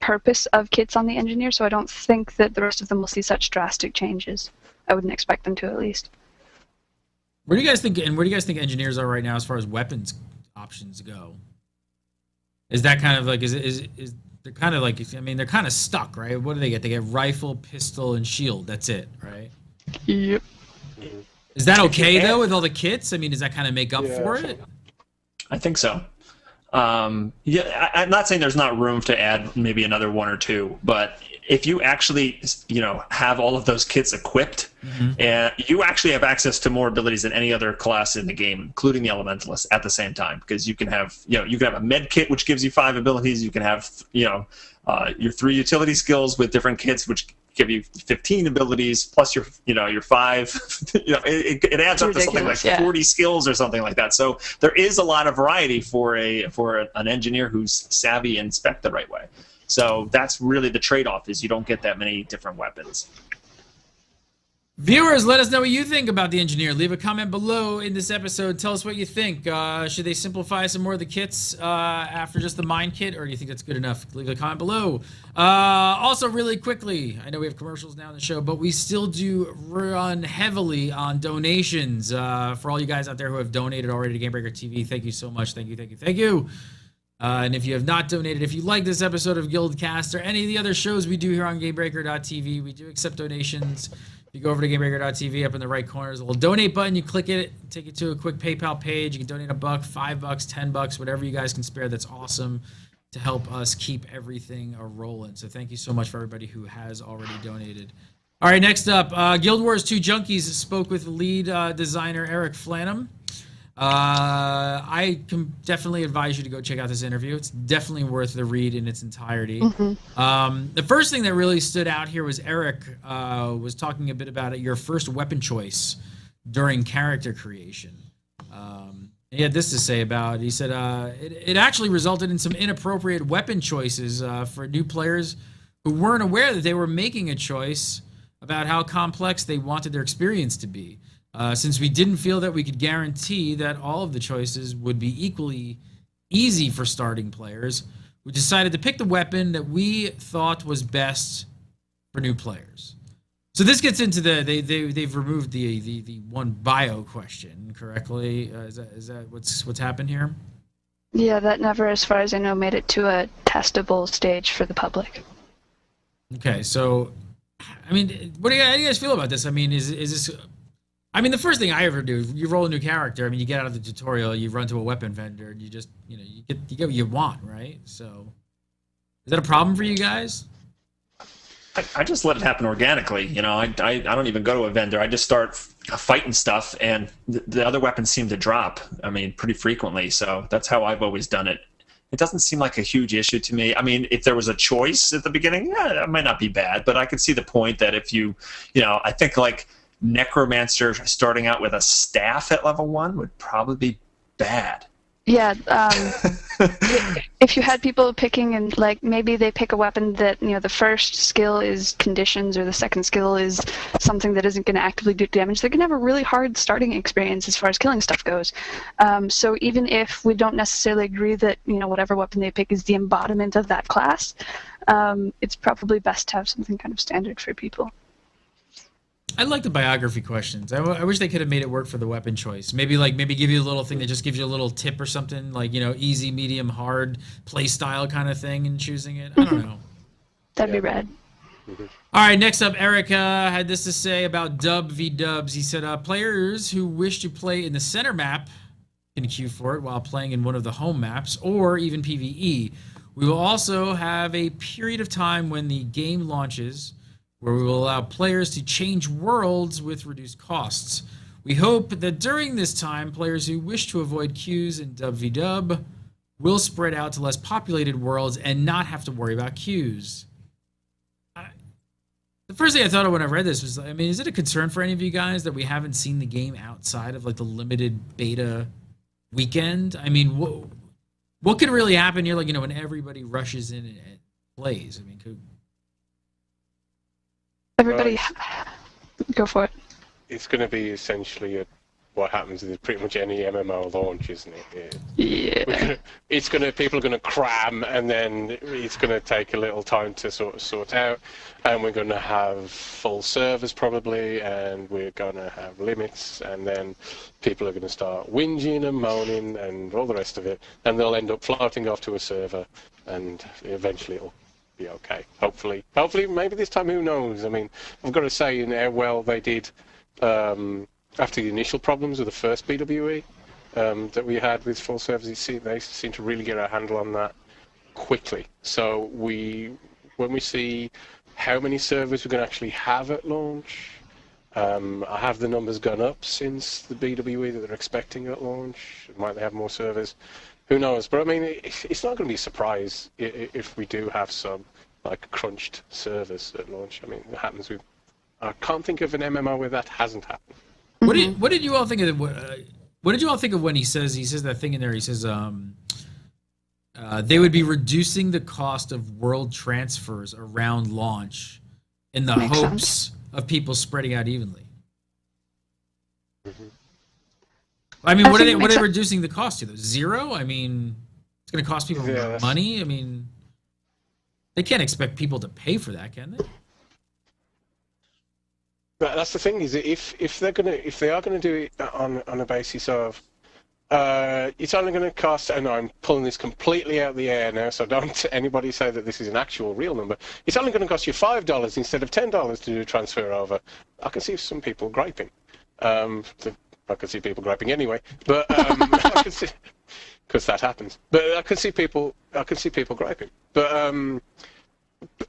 purpose of kits on the engineer, so I don't think that the rest of them will see such drastic changes. I wouldn't expect them to, at least. Where do you guys think engineers are right now as far as weapons options go? Is that kind of like, they're kind of like, I mean, they're kind of stuck, right? What do they get? They get rifle, pistol, and shield. That's it, right? Yep. Is that okay, though, with all the kits? I mean, does that kind of make up for it? I think so. I'm not saying there's not room to add maybe another 1 or 2, but if you actually, have all of those kits equipped, and you actually have access to more abilities than any other class in the game, including the Elementalist, at the same time, because you can have, you can have a med kit which gives you 5 abilities. You can have, your 3 utility skills with different kits which give you 15 abilities plus your 5. It adds up to something like 40 skills or something like that. So there is a lot of variety for an engineer who's savvy and spec the right way. So that's really the trade-off, is you don't get that many different weapons. Viewers, let us know what you think about the engineer. Leave a comment below in this episode. Tell us what you think. Should they simplify some more of the kits after just the mine kit, or do you think that's good enough? Leave a comment below. Also, really quickly, I know we have commercials now on the show, but we still do run heavily on donations. For all you guys out there who have donated already to Gamebreaker TV, thank you so much. Thank you. And if you have not donated, if you like this episode of GuildCast or any of the other shows we do here on Gamebreaker.tv, we do accept donations. If you go over to Gamebreaker.tv, up in the right corner, there's a little donate button. You click it, take you to a quick PayPal page. You can donate $1, $5, $10, whatever you guys can spare. That's awesome to help us keep everything rolling. So thank you so much for everybody who has already donated. All right, next up, Guild Wars 2 Junkies spoke with lead designer Eric Flanham. I can definitely advise you to go check out this interview. It's definitely worth the read in its entirety. The first thing that really stood out here was Eric was talking a bit about your first weapon choice during character creation. He had this to say about it. He said it actually resulted in some inappropriate weapon choices for new players who weren't aware that they were making a choice about how complex they wanted their experience to be. Since we didn't feel that we could guarantee that all of the choices would be equally easy for starting players, we decided to pick the weapon that we thought was best for new players. So this gets into they've removed the one bio question correctly. Is that what's happened here? Yeah, that never, as far as I know, made it to a testable stage for the public. Okay, so I mean, how do you guys feel about this? I mean, is this? I mean, the first thing I ever do, you roll a new character. I mean, you get out of the tutorial, you run to a weapon vendor, and you just you get what you want, right? So, is that a problem for you guys? I just let it happen organically. I don't even go to a vendor. I just start fighting stuff, and the other weapons seem to drop. I mean, pretty frequently. So that's how I've always done it. It doesn't seem like a huge issue to me. I mean, if there was a choice at the beginning, yeah, that might not be bad. But I could see the point that if I think like Necromancer starting out with a staff at level 1 would probably be bad. Yeah, if you had people picking and like maybe they pick a weapon that the first skill is conditions or the second skill is something that isn't going to actively do damage, they're going to have a really hard starting experience as far as killing stuff goes. So even if we don't necessarily agree that whatever weapon they pick is the embodiment of that class, it's probably best to have something kind of standard for people. I like the biography questions. I wish they could have made it work for the weapon choice. Maybe give you a little thing that just gives you a little tip or something, like easy, medium, hard play style kind of thing in choosing it. I don't know. That'd be rad. All right, next up, Erica had this to say about Dub v Dubs. He said, players who wish to play in the center map can queue for it while playing in one of the home maps or even PvE. We will also have a period of time when the game launches where we will allow players to change worlds with reduced costs. We hope that during this time, players who wish to avoid queues in Dub v Dub will spread out to less populated worlds and not have to worry about queues. The first thing I thought of when I read this was, I mean, is it a concern for any of you guys that we haven't seen the game outside of like the limited beta weekend? I mean, what could really happen here, like, when everybody rushes in and plays? I mean, Everybody, go for it. It's going to be essentially what happens with pretty much any MMO launch, isn't it? Yeah. People are going to cram, and then it's going to take a little time to sort out, and we're going to have full servers probably, and we're going to have limits, and then people are going to start whinging and moaning and all the rest of it, and they'll end up floating off to a server, and eventually it'll be okay. Hopefully, maybe this time, who knows? I mean, I've got to say, how well they did after the initial problems with the first BWE that we had with full servers. They seem to really get a handle on that quickly. So when we see how many servers we're going to actually have at launch, have the numbers gone up since the BWE that they're expecting at launch? Might they have more servers? Who knows? But I mean, it's not going to be a surprise if we do have some like crunched servers at launch. I mean, it happens with. I can't think of an MMO where that hasn't happened. What did you all think of? What did you all think of when he says that thing in there? He says they would be reducing the cost of world transfers around launch in the hopes of people spreading out evenly. Mm-hmm. I mean, what are they reducing the cost to? Though? 0? I mean, it's going to cost people money. I mean, they can't expect people to pay for that, can they? But that's the thing, is if they are gonna do it on a basis of it's only going to cost, and I'm pulling this completely out of the air now, so don't anybody say that this is an actual real number. It's only going to cost you $5 instead of $10 to do a transfer over. I can see some people griping. I can see people griping anyway, but I can see, because that happens. But I can see people griping. But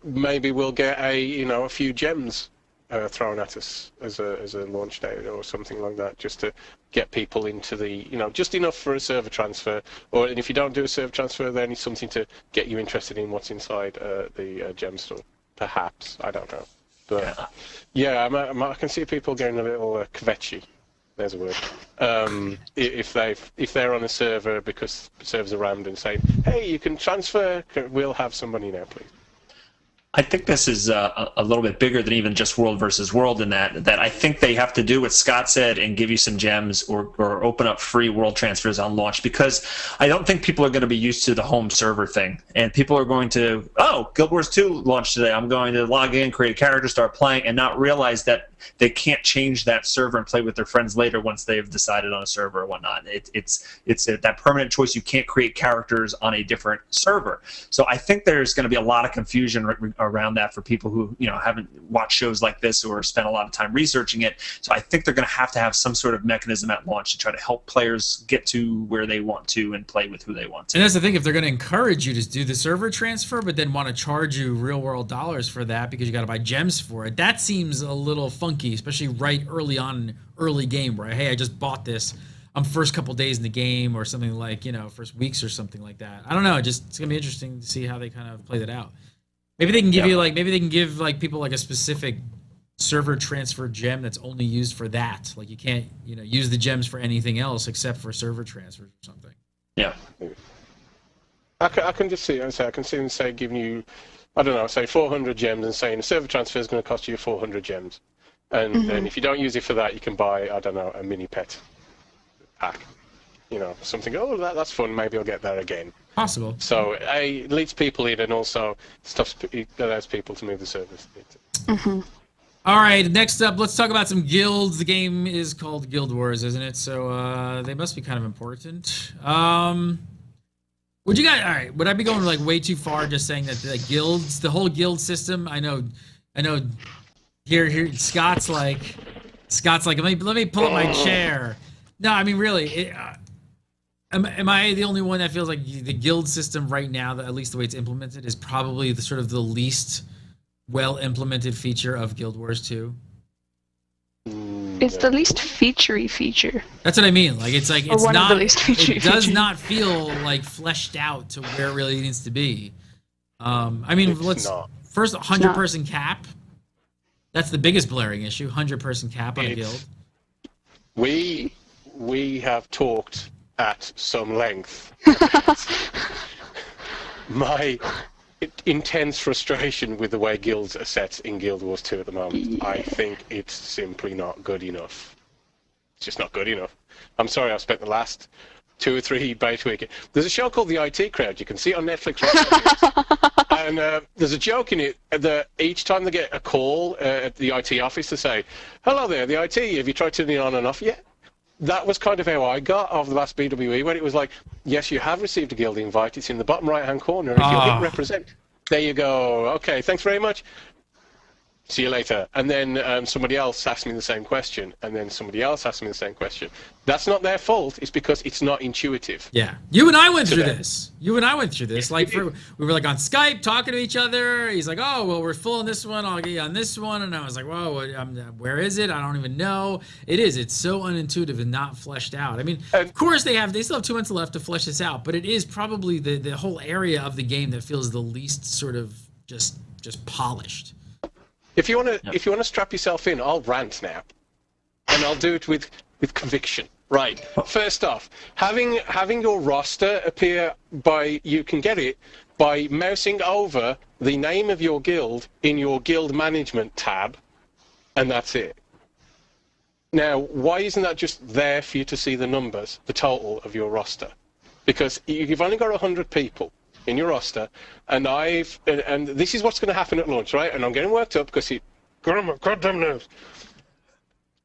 maybe we'll get a few gems thrown at us as a launch day or something like that, just to get people into the just enough for a server transfer. And if you don't do a server transfer, then it's something to get you interested in what's inside the gem store. Perhaps, I don't know. But yeah, I can see people getting a little kvetchy. There's a word. If they're on a server because the servers are rammed and saying, "Hey, you can transfer. We'll have somebody now, please." I think this is a little bit bigger than even just world versus world in that I think they have to do what Scott said and give you some gems or open up free world transfers on launch, because I don't think people are going to be used to the home server thing. And people are going to, Guild Wars 2 launched today. I'm going to log in, create a character, start playing, and not realize that they can't change that server and play with their friends later once they've decided on a server or whatnot. It's that permanent choice. You can't create characters on a different server. So I think there's going to be a lot of confusion around that for people who haven't watched shows like this or spent a lot of time researching it. So I think they're going to have some sort of mechanism at launch to try to help players get to where they want to and play with who they want to. And that's the thing, if they're going to encourage you to do the server transfer but then want to charge you real world dollars for that because you got to buy gems for it, that seems a little funky, especially right early on, early game, where, hey, I just bought this, I'm first couple days in the game or something, like, first weeks or something like that. I don't know, it's going to be interesting to see how they kind of play that out. Maybe they can give you people like a specific server transfer gem that's only used for that. Like, you can't, use the gems for anything else except for server transfers or something. Yeah. I can just see, I can see them say giving you, I don't know, say 400 gems and saying a server transfer is going to cost you 400 gems. And then if you don't use it for that, you can buy, I don't know, a mini pet pack. Something, that's fun, maybe I'll get that again. Possible. So it leads people in and also allows people to move the service. All right, next up, let's talk about some guilds. The game is called Guild Wars, isn't it? So they must be kind of important. Would you guys? All right, would I be going like way too far just saying that the guilds, the whole guild system? I know. Here, Scott's like, let me pull up my chair. No, I mean really. Am I the only one that feels like the guild system right now, that at least the way it's implemented, is probably the sort of the least well implemented feature of Guild Wars 2? It's the least feature. That's what I mean. Like, it's one not. Of the least it does not feel like fleshed out to where it really needs to be. I mean, first 100-person cap. That's the biggest blaring issue. 100-person cap on a guild. We have talked at some length my intense frustration with the way guilds are set in Guild Wars 2 at the moment. Yeah. I think it's simply not good enough. It's just not good enough. I'm sorry, I've spent the last 2 or 3 beta weekends. There's a show called The IT Crowd. You can see it on Netflix right now. And there's a joke in it that each time they get a call at the IT office to say, hello there, the IT, have you tried turning it on and off yet? That was kind of how I got of the last BWE, when it was like, yes, you have received a guild invite. It's in the bottom right-hand corner. If you'll hit represent, there you go. Okay, thanks very much. See you later. And then somebody else asked me the same question, and then somebody else asked me the same question. That's not their fault. It's because it's not intuitive. Yeah. You and I went through this. Like, we were like on Skype talking to each other. He's like, oh, well, we're full on this one. I'll get you on this one. And I was like, whoa, where is it? I don't even know. It's so unintuitive and not fleshed out. I mean, of course they still have 2 months left to flesh this out, but it is probably the whole area of the game that feels the least sort of just polished. If you want to strap yourself in, I'll rant now, and I'll do it with conviction. Right. First off, having your roster appear you can get it by mousing over the name of your guild in your guild management tab, and that's it. Now, why isn't that just there for you to see the numbers, the total of your roster? Because you've only got 100 people in your roster, and this is what's going to happen at launch, right? And I'm getting worked up because it got on my goddamn nerves.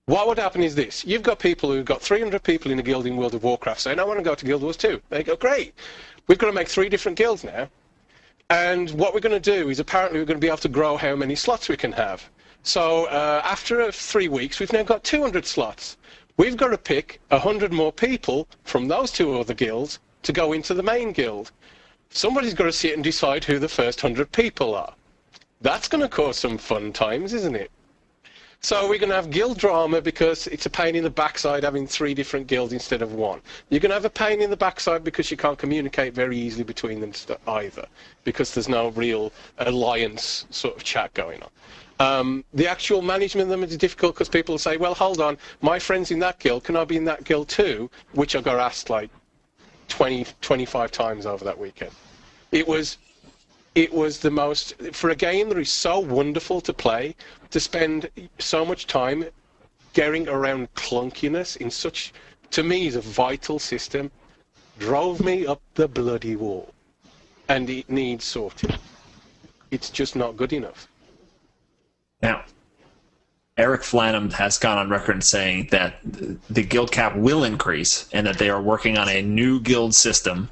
What would happen is this: you've got people who've got 300 people in a guild in World of Warcraft saying, I want to go to Guild Wars 2. They go, great. We've got to make 3 different guilds now, and what we're going to do is apparently we're going to be able to grow how many slots we can have. So after 3 weeks, we've now got 200 slots. We've got to pick 100 more people from those 2 other guilds to go into the main guild. Somebody's got to sit and decide who the first 100 people are. That's going to cause some fun times, isn't it? So we're going to have guild drama because it's a pain in the backside having 3 different guilds instead of 1. You're going to have a pain in the backside because you can't communicate very easily between them either, because there's no real alliance sort of chat going on. The actual management of them is difficult because people say, well, hold on, my friend's in that guild, can I be in that guild too? Which I got asked like 25 times over that weekend. It was it was the most, for a game that is so wonderful to play, to spend so much time getting around clunkiness in such, to me, is a vital system, drove me up the bloody wall. And it needs sorting. It's just not good enough. Now, Eric Flanham has gone on record saying that the guild cap will increase and that they are working on a new guild system,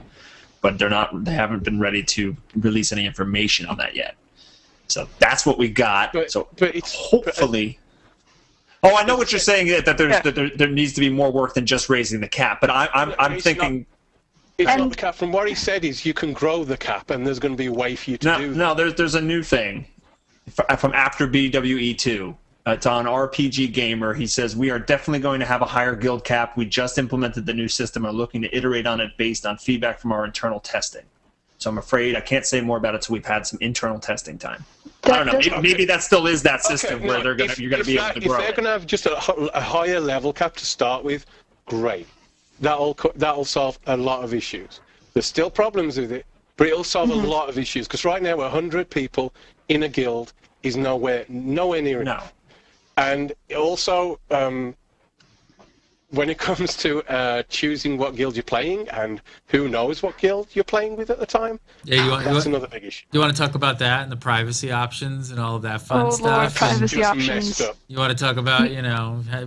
but they haven't been ready to release any information on that yet. So that's what we got. But it's hopefully. Oh, I know what you're saying, that there needs to be more work than just raising the cap, but I'm thinking. It's not the cap. From what he said is you can grow the cap, and there's going to be a way for you to do that. No, there's a new thing from after BWE2. It's on RPG Gamer. He says, we are definitely going to have a higher guild cap. We just implemented the new system and are looking to iterate on it based on feedback from our internal testing. So I'm afraid I can't say more about it until we've had some internal testing time. I don't know. Maybe that still is that system where you're going to be able to grow. If they're going to have just a higher level cap to start with, great. That'll solve a lot of issues. There's still problems with it, but it'll solve a lot of issues. Because right now, 100 people in a guild is nowhere near enough. And also, when it comes to choosing what guild you're playing and who knows what guild you're playing with at the time, that's another big issue. You want to talk about that and the privacy options and all of that fun stuff? Lord, privacy options. You want to talk about,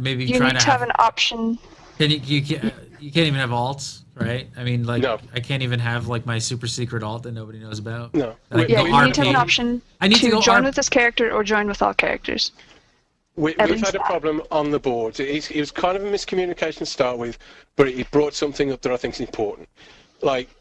maybe you trying need to have an option. You can't even have alts, right? I mean, no. I can't even have my super secret alt that nobody knows about. No. You need to have an option to join with this character or join with all characters. We've had a problem on the board. It was kind of a miscommunication to start with, but it brought something up that I think is important.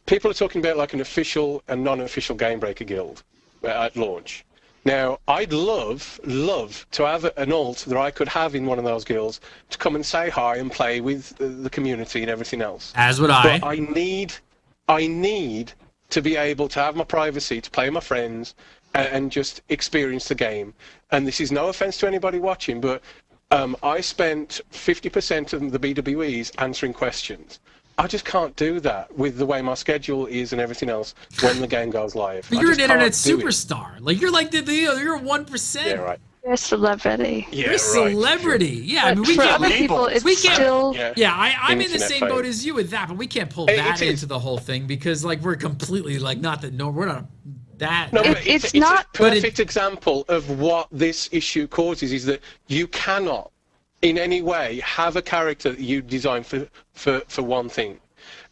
People are talking about an official and non-official Gamebreaker guild at launch. Now, I'd love to have an alt that I could have in one of those guilds to come and say hi and play with the community and everything else. As would I. But I need to be able to have my privacy, to play with my friends, and just experience the game. And this is no offense to anybody watching, but I spent 50% of the BWEs answering questions. I just can't do that with the way my schedule is and everything else when the game goes live. But you're an internet superstar. You're you're 1%. Yeah, right. You're a celebrity. Yeah, you're a celebrity. Right. Yeah, I mean, for other people, it's still. I'm in the same boat as you with that, but we can't pull that into the whole thing because we're completely not that. No, we're not. That. No, it's not a perfect example of what this issue causes is that you cannot in any way have a character that you design for one thing.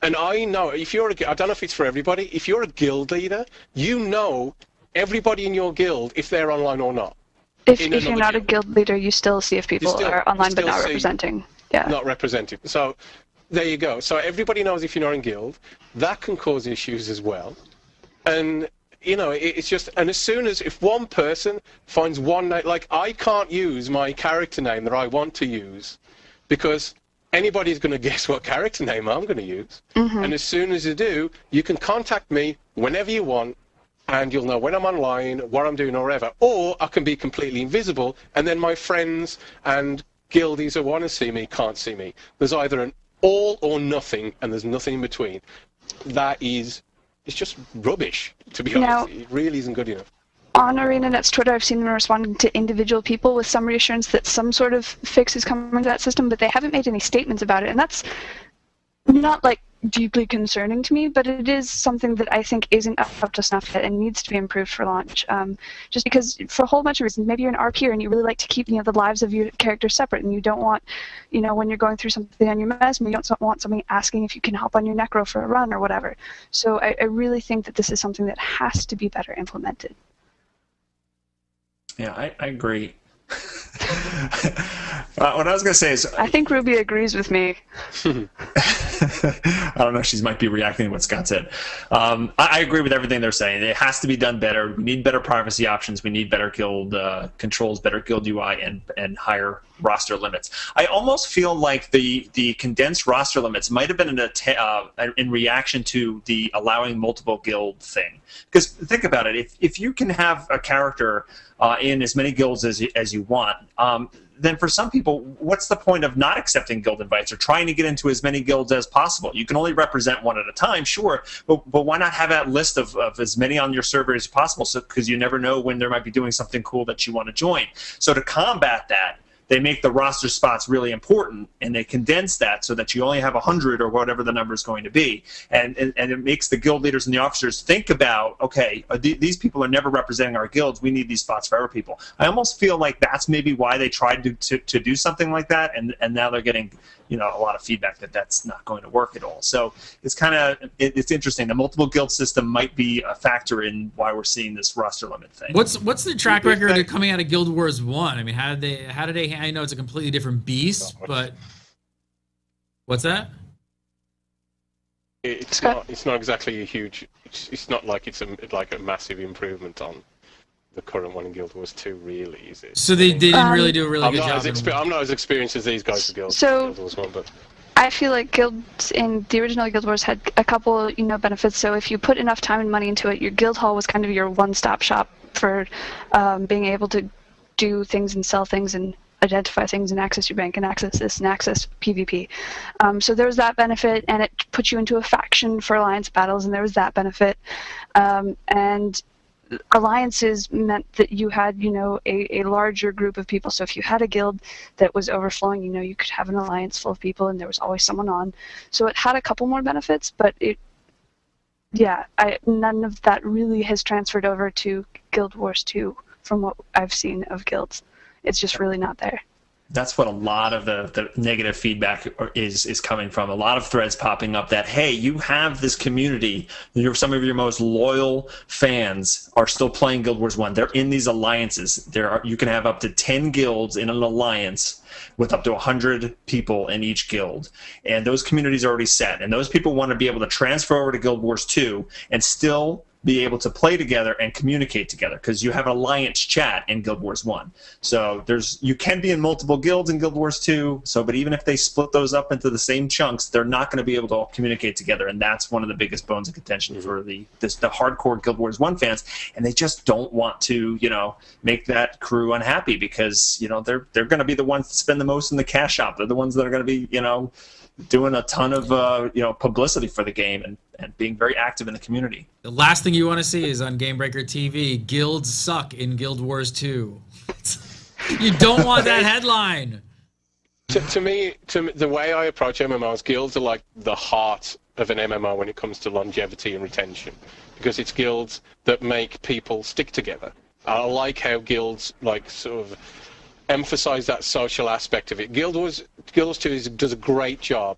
And I know I don't know if it's for everybody, if you're a guild leader, you know everybody in your guild if they're online or not. If you're not a guild leader, you still see if people are online but not representing. Yeah. Not representing. So there you go. So everybody knows if you're not in guild. That can cause issues as well. And it's just, and as soon as, if one person finds one name, I can't use my character name that I want to use because anybody's going to guess what character name I'm going to use. Mm-hmm. And as soon as you do, you can contact me whenever you want and you'll know when I'm online, what I'm doing or whatever. Or I can be completely invisible and then my friends and guildies who want to see me can't see me. There's either an all or nothing and there's nothing in between. It's just rubbish, to be honest. It really isn't good enough. On ArenaNet's Twitter, I've seen them responding to individual people with some reassurance that some sort of fix is coming to that system, but they haven't made any statements about it. And that's not deeply concerning to me, but it is something that I think isn't up to snuff yet and needs to be improved for launch. Just because, for a whole bunch of reasons, maybe you're an RPer and you really like to keep the lives of your characters separate, and you don't want, when you're going through something on your mesmer, you don't want somebody asking if you can hop on your necro for a run or whatever. So I really think that this is something that has to be better implemented. Yeah, I agree. What I was going to say is... I think Ruby agrees with me. I don't know. She might be reacting to what Scott said. I agree with everything they're saying. It has to be done better. We need better privacy options. We need better guild controls, better guild UI, and higher roster limits. I almost feel like the condensed roster limits might have been in reaction to the allowing multiple guild thing. Because think about it, if you can have a character in as many guilds as you want, then for some people, what's the point of not accepting guild invites or trying to get into as many guilds as possible? You can only represent one at a time, sure, but why not have that list of as many on your server as possible, because you never know when they might be doing something cool that you want to join. So to combat that, they make the roster spots really important, and they condense that so that you only have 100 or whatever the number is going to be. And it makes the guild leaders and the officers think about, okay, these people are never representing our guilds. We need these spots for other people. I almost feel like that's maybe why they tried to do something like that, and now they're getting a lot of feedback that that's not going to work at all. So it's it's interesting. The multiple guild system might be a factor in why we're seeing this roster limit thing. What's the track record of coming out of Guild Wars 1? I mean, how did they I know it's a completely different beast, but what's that? It's not exactly a huge. It's not like it's a massive improvement on the current one in Guild Wars 2, really, is it? So they didn't really do a really good job. I'm not as experienced as these guys for Guild Wars 1, but I feel like guilds in the original Guild Wars had a couple, benefits. So if you put enough time and money into it, your guild hall was kind of your one-stop shop for being able to do things and sell things and identify things and access your bank and access this and access PvP. So there was that benefit, and it put you into a faction for alliance battles, and there was that benefit. And alliances meant that you had, a larger group of people. So if you had a guild that was overflowing, you could have an alliance full of people, and there was always someone on. So it had a couple more benefits, but none of that really has transferred over to Guild Wars 2 from what I've seen of guilds. It's just really not there. That's what a lot of the negative feedback is coming from. A lot of threads popping up that, hey, you have this community. Some of your most loyal fans are still playing Guild Wars 1. They're in these alliances. You can have up to 10 guilds in an alliance with up to 100 people in each guild. And those communities are already set. And those people want to be able to transfer over to Guild Wars 2 and still be able to play together and communicate together, because you have an alliance chat in Guild Wars 1. So you can be in multiple guilds in Guild Wars 2, but even if they split those up into the same chunks, they're not going to be able to all communicate together, and that's one of the biggest bones of contention for the hardcore Guild Wars 1 fans, and they just don't want to, make that crew unhappy, because, they're going to be the ones that spend the most in the cash shop. They're the ones that are going to be, doing a ton of publicity for the game and being very active in the community. The last thing you want to see is on Gamebreaker TV, guilds suck in Guild Wars 2. You don't want that headline. To me, the way I approach MMOs, guilds are like the heart of an MMO when it comes to longevity and retention, because it's guilds that make people stick together. I like how guilds sort of emphasize that social aspect of it. Guild Wars 2 does a great job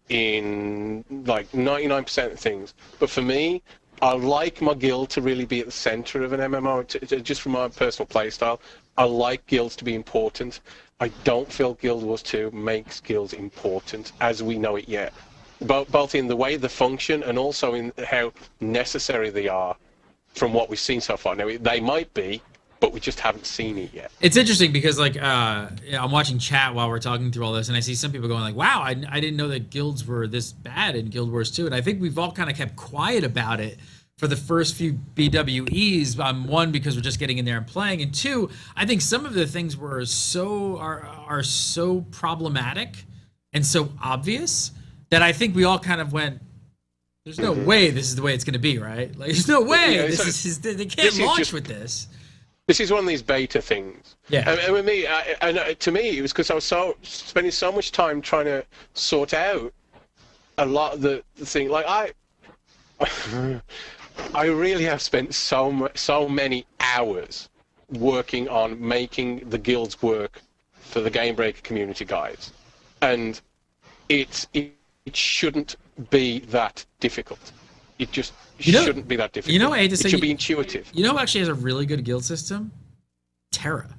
in 99% of things, but for me, I like my guild to really be at the center of an MMO. Just from my personal playstyle, I like guilds to be important. I don't feel Guild Wars 2 makes guilds important as we know it yet, both in the way they function and also in how necessary they are from what we've seen so far. Now, they might be, but we just haven't seen it yet. It's interesting because I'm watching chat while we're talking through all this, and I see some people going wow, I didn't know that guilds were this bad in Guild Wars 2, and I think we've all kind of kept quiet about it for the first few BWEs. One, because we're just getting in there and playing, and two, I think some of the things are so problematic and so obvious that I think we all kind of went, there's no way this is the way it's going to be, right? There's no way they can't launch with this. This is one of these beta things. Yeah. And with me, to me, it was because I was spending so much time trying to sort out a lot of the thing. I really have spent so many hours working on making the guilds work for the Gamebreaker community guys, and it shouldn't be that difficult. It just shouldn't be that difficult. I hate to say, it should be intuitive. Who actually has a really good guild system? Terra.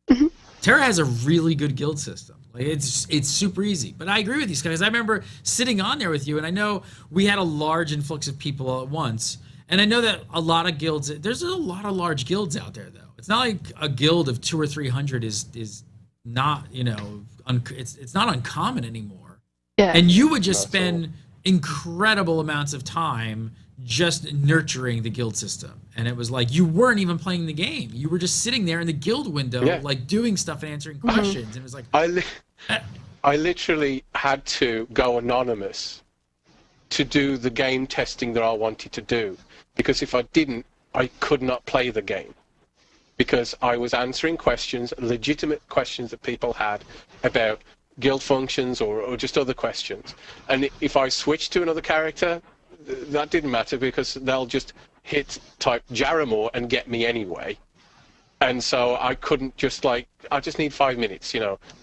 Mm-hmm. Terra has a really good guild system. It's super easy. But I agree with you, Scott, because I remember sitting on there with you, and I know we had a large influx of people all at once. And I know that a lot of guilds, there's a lot of large guilds out there, though. It's not like a guild of 200 or 300 is not, it's not uncommon anymore. Yeah. And you would just spend incredible amounts of time just nurturing the guild system. And it was like you weren't even playing the game. You were just sitting there in the guild window, like doing stuff and answering questions. It was like I literally had to go anonymous to do the game testing that I wanted to do, because if I didn't, I could not play the game, because I was answering questions, legitimate questions that people had about guild functions or just other questions. And if I switched to another character, that didn't matter, because they'll just type Jaramore and get me anyway. And so I couldn't just I just need 5 minutes,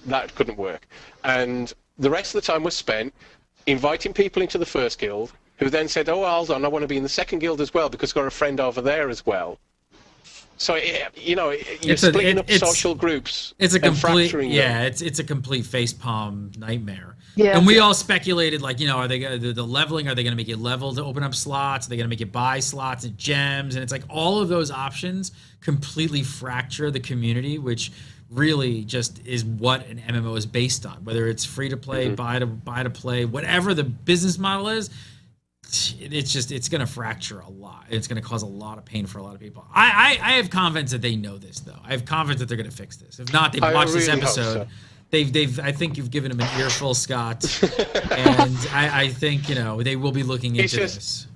that couldn't work. And the rest of the time was spent inviting people into the first guild, who then said, oh, hold on, I want to be in the second guild as well, because I've got a friend over there as well. So, you're splitting up social groups. It's a complete, them. it's a complete facepalm nightmare. Yeah. And we all speculated, are they going to, the leveling, are they going to make it level to open up slots? Are they going to make it buy slots and gems? And it's like all of those options completely fracture the community, which really just is what an MMO is based on. Whether it's free to play, buy to play, whatever the business model is, it's going to fracture a lot. It's going to cause a lot of pain for a lot of people. I have confidence that they know this, though. I have confidence that they're going to fix this. If not, they've watched this episode. I think you've given them an earful, Scott, and I think they will be looking into this.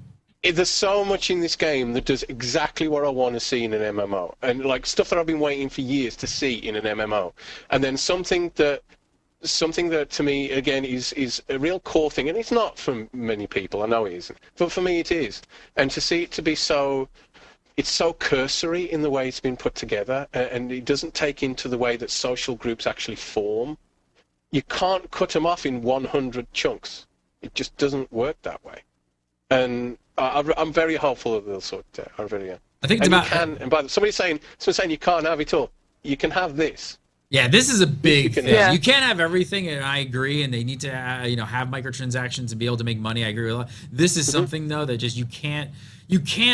There's so much in this game that does exactly what I want to see in an MMO, and stuff that I've been waiting for years to see in an MMO, and then something that to me again is a real core thing, and it's not for many people. I know it isn't, but for me it is. And to see it to be it's so cursory in the way it's been put together, and it doesn't take into the way that social groups actually form. You can't cut them off in 100 chunks. It just doesn't work that way. And I'm very hopeful that they'll sort it out. I really am. I think it's somebody's saying you can't have it all. You can have this. Yeah, this is a big thing. You can't have everything, and I agree. And they need to, have microtransactions and be able to make money. I agree with that. This is something though that just you can't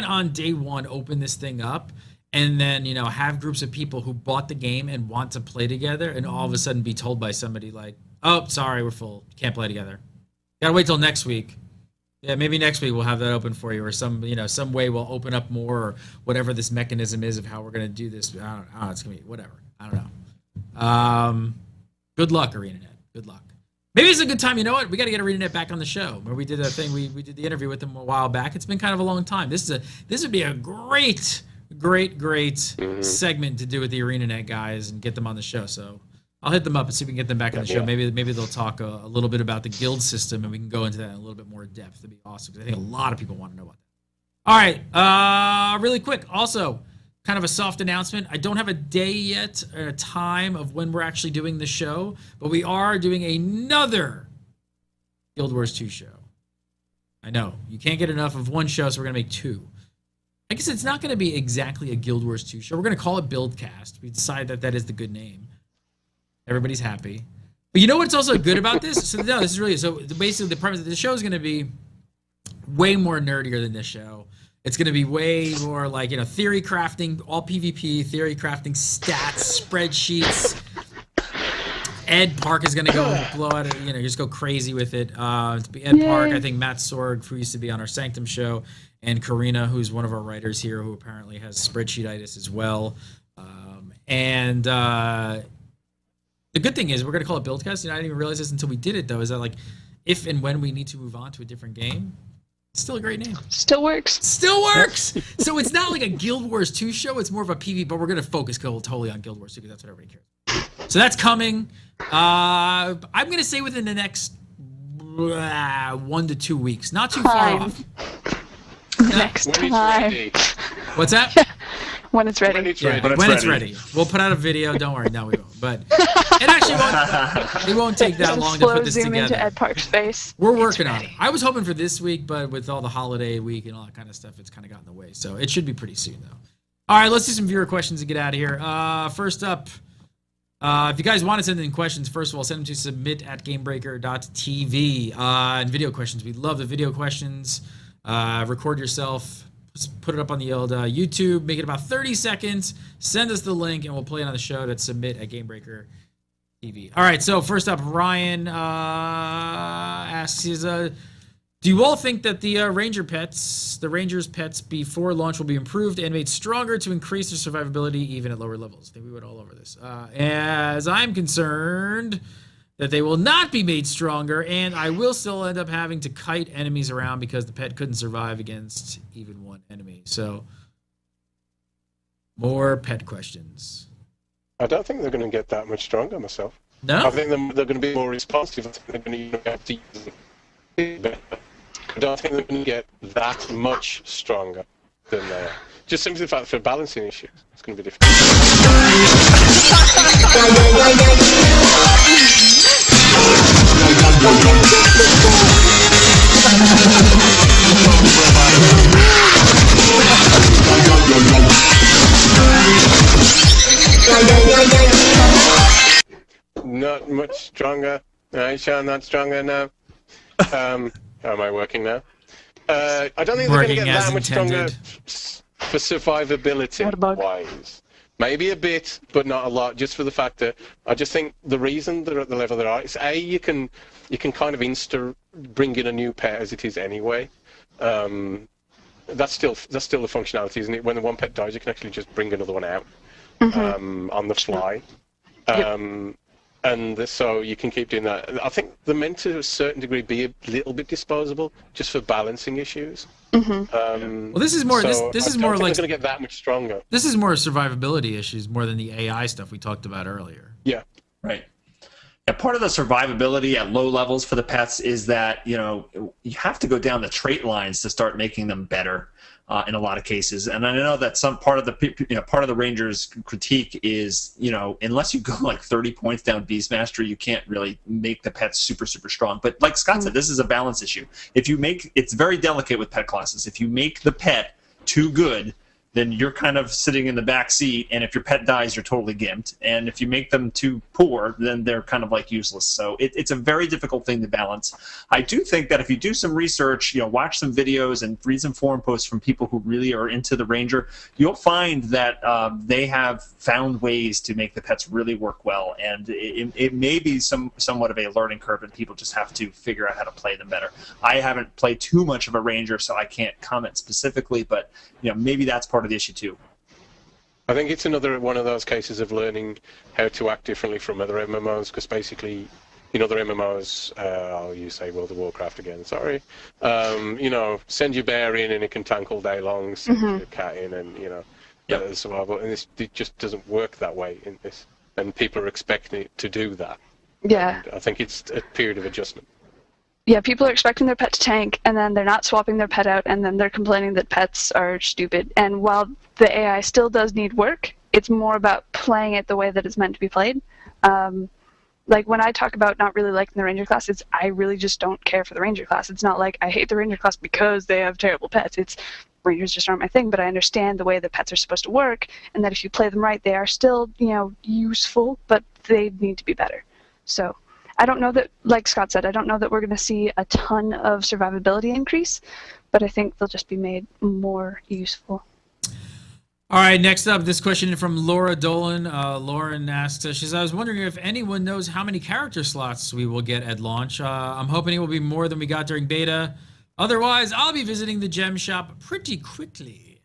on day one open this thing up and then have groups of people who bought the game and want to play together, and all of a sudden be told by somebody like, "Oh, sorry, we're full. Can't play together. Gotta wait till next week." Yeah, maybe next week we'll have that open for you, or some way we'll open up more, or whatever this mechanism is of how we're gonna do this. I don't know. It's gonna be whatever. I don't know. Good luck, ArenaNet. Good luck. Maybe it's a good time. You know what? We got to get ArenaNet back on the show. Where we did that thing. We did the interview with them a while back. It's been kind of a long time. This would be a great segment to do with the ArenaNet guys and get them on the show. So I'll hit them up and see if we can get them back on the show. Maybe they'll talk a little bit about the guild system, and we can go into that in a little bit more depth. That'd be awesome, because I think a lot of people want to know about that. All right, really quick. Also, kind of a soft announcement. I don't have a day yet, or a time of when we're actually doing the show, but we are doing another Guild Wars 2 show. I know you can't get enough of one show, so we're gonna make two. I guess it's not gonna be exactly a Guild Wars 2 show. We're gonna call it GuildCast. We decided that is the good name. Everybody's happy. But you know what's also good about this? So this is really, so basically the premise of the show is gonna be way more nerdier than this show. It's going to be way more theory crafting, all PvP, theory crafting, stats, spreadsheets. Ed Park is going to go blow out, just go crazy with it. Ed Park, I think Matt Sorg, who used to be on our Sanctum show, and Karina, who's one of our writers here, who apparently has spreadsheetitis as well. The good thing is we're going to call it GuildCast. I didn't even realize this until we did it, though, is that if and when we need to move on to a different game, still a great name. Still works. So it's not like a Guild Wars 2 show. It's more of a PvP, but we're going to focus totally on Guild Wars 2 because that's what everybody cares. So that's coming. I'm going to say within the next 1 to 2 weeks. Not too far off. Next time. What's that? When it's ready. When it's ready. We'll put out a video. Don't worry. No, we won't. But it actually won't take that long to put this zoom together. Into Ed Park's face. We're working on it. I was hoping for this week, but with all the holiday week and all that kind of stuff, it's kind of gotten in the way. So it should be pretty soon, though. All right, let's do some viewer questions and get out of here. First up, if you guys want to send in questions, first of all, send them to submit@gamebreaker.tv. And video questions. We love the video questions. Record yourself. Just put it up on the old YouTube. Make it about 30 seconds. Send us the link, and we'll play it on the show. That's submit at Gamebreaker TV. All right, so first up, Ryan asks, do you all think that the Rangers' pets before launch will be improved and made stronger to increase their survivability even at lower levels? I think we went all over this. As I'm concerned, that they will not be made stronger, and I will still end up having to kite enemies around because the pet couldn't survive against even one enemy. So, more pet questions. I don't think they're going to get that much stronger myself. No? I think they're going to be more responsive. I think they're going to have to use them better. I don't think they're going to get that much stronger than they are. Just simply for balancing issues. It's going to be difficult. Not much stronger. I shall not stronger now. How am I working now? I don't think they're going to get that much stronger for survivability-wise. Maybe a bit, but not a lot, just for the fact that I just think the reason they're at the level they are is, A, you can kind of bring in a new pet as it is anyway. That's still the functionality, isn't it? When the one pet dies, you can actually just bring another one out on the fly. And so you can keep doing that. I think they're meant to a certain degree be a little bit disposable, just for balancing issues. Well, this is more. So this is I more don't think like they're going to get that much stronger. This is more survivability issues more than the AI stuff we talked about earlier. Yeah. Right. Yeah, part of the survivability at low levels for the pets is that you have to go down the trait lines to start making them better in a lot of cases. And I know that some part of the Rangers' critique is unless you go like 30 points down Beast Mastery, you can't really make the pets super strong. But like Scott said, this is a balance issue. It's very delicate with pet classes. If you make the pet too good, then you're kind of sitting in the back seat, and if your pet dies, you're totally gimped. And if you make them too poor, then they're kind of like useless. So it's a very difficult thing to balance. I do think that if you do some research, watch some videos and read some forum posts from people who really are into the Ranger, you'll find that they have found ways to make the pets really work well. And it may be somewhat of a learning curve, and people just have to figure out how to play them better. I haven't played too much of a Ranger, so I can't comment specifically, but maybe that's part of the issue too. I think it's another one of those cases of learning how to act differently from other MMOs, because basically, other MMOs, I'll use, say, World of Warcraft again, sorry, send your bear in and it can tank all day long, send your cat in and, survival, and it just doesn't work that way in this, and people are expecting it to do that. Yeah. And I think it's a period of adjustment. Yeah, people are expecting their pet to tank, and then they're not swapping their pet out, and then they're complaining that pets are stupid. And while the AI still does need work, it's more about playing it the way that it's meant to be played. Like when I talk about not really liking the Ranger class, I really just don't care for the Ranger class. It's not like I hate the Ranger class because they have terrible pets. It's Rangers just aren't my thing, but I understand the way that pets are supposed to work, and that if you play them right, they are still, useful, but they need to be better. So I don't know that, like Scott said, I don't know that we're going to see a ton of survivability increase, but I think they'll just be made more useful. All right, next up, this question from Laura Dolan. Lauren asks, she says, I was wondering if anyone knows how many character slots we will get at launch. I'm hoping it will be more than we got during beta. Otherwise, I'll be visiting the gem shop pretty quickly.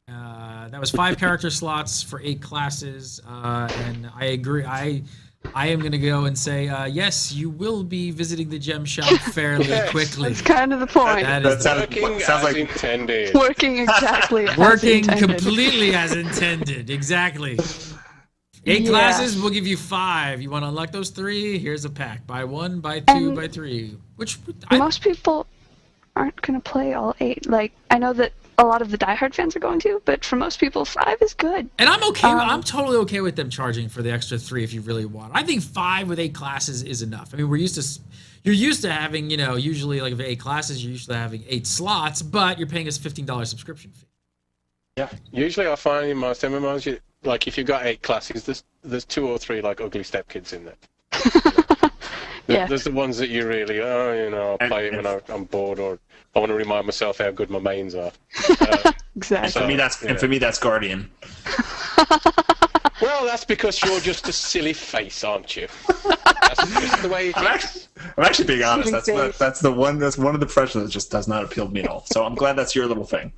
That was 5 character slots for 8 classes, and I agree. I am going to go and say, yes, you will be visiting the gem shop fairly quickly. That's kind of the point. That sounds like intended. Working exactly as Working intended. completely as intended. Exactly. 8 classes, we'll give you 5. You want to unlock those 3? Here's a pack. Buy 1, buy 2, buy 3. Most people aren't going to play all 8. Like, I know that a lot of the diehard fans are going to, but for most people, 5 is good. And I'm okay. I'm totally okay with them charging for the extra 3 if you really want. I think 5 with 8 classes is enough. I mean, you're used to having, usually like 8 classes, you're used to having 8 slots, but you're paying us $15 subscription fee. Yeah. Usually I find in most MMOs, like if you've got 8 classes, there's 2 or 3 like ugly stepkids in there. There's the ones that you really, I'll play it when I'm bored, or I want to remind myself how good my mains are. Exactly. For me, that's Guardian. Well, that's because you're just a silly face, aren't you? That's just the way it is. I'm actually being honest. That's one of the professions that just does not appeal to me at all. So I'm glad that's your little thing.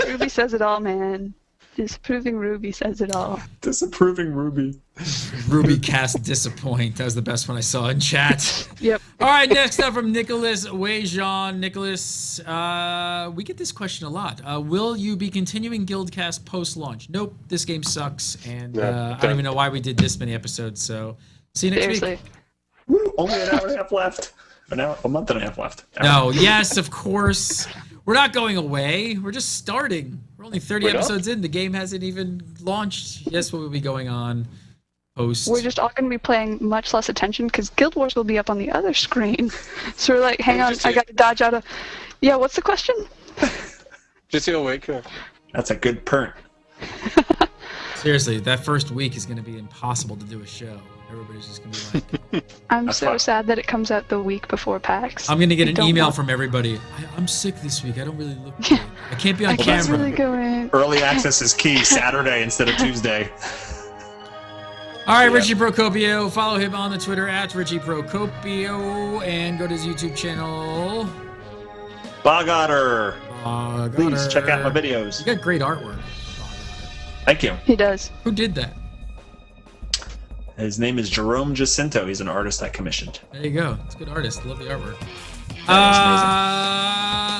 Ruby says it all, man. Disapproving Ruby says it all. Disapproving Ruby. Ruby cast disappoint. That was the best one I saw in chat. Yep. All right, next up from Nicholas Weijean. Nicholas, we get this question a lot. Will you be continuing GuildCast post-launch? Nope, this game sucks, and I don't even know why we did this many episodes, so see you next week. Seriously. Woo, only an hour and a half left. A month and a half left. No, yes, of course. We're not going away. We're just starting. We're only 30 episodes in. The game hasn't even launched. Yes, what will be going on post. We're just all going to be paying much less attention because Guild Wars will be up on the other screen. So we're like, hang on, I got to dodge out of... Yeah, what's the question? Just your week. That's a good perk. Seriously, that first week is going to be impossible to do a show. Everybody's just going to be like... I'm so sad that it comes out the week before PAX. I'm going to get an email from everybody. I'm sick this week. I don't really look good. I can't be on camera. Really going. Early access is key. Saturday instead of Tuesday. All right, Richie Procopio. Follow him on the Twitter at Richie Procopio and go to his YouTube channel. Bogotter. Please check out my videos. You got great artwork. Thank you. He does. Who did that? His name is Jerome Jacinto. He's an artist I commissioned. There you go. It's a good artist. Love the artwork.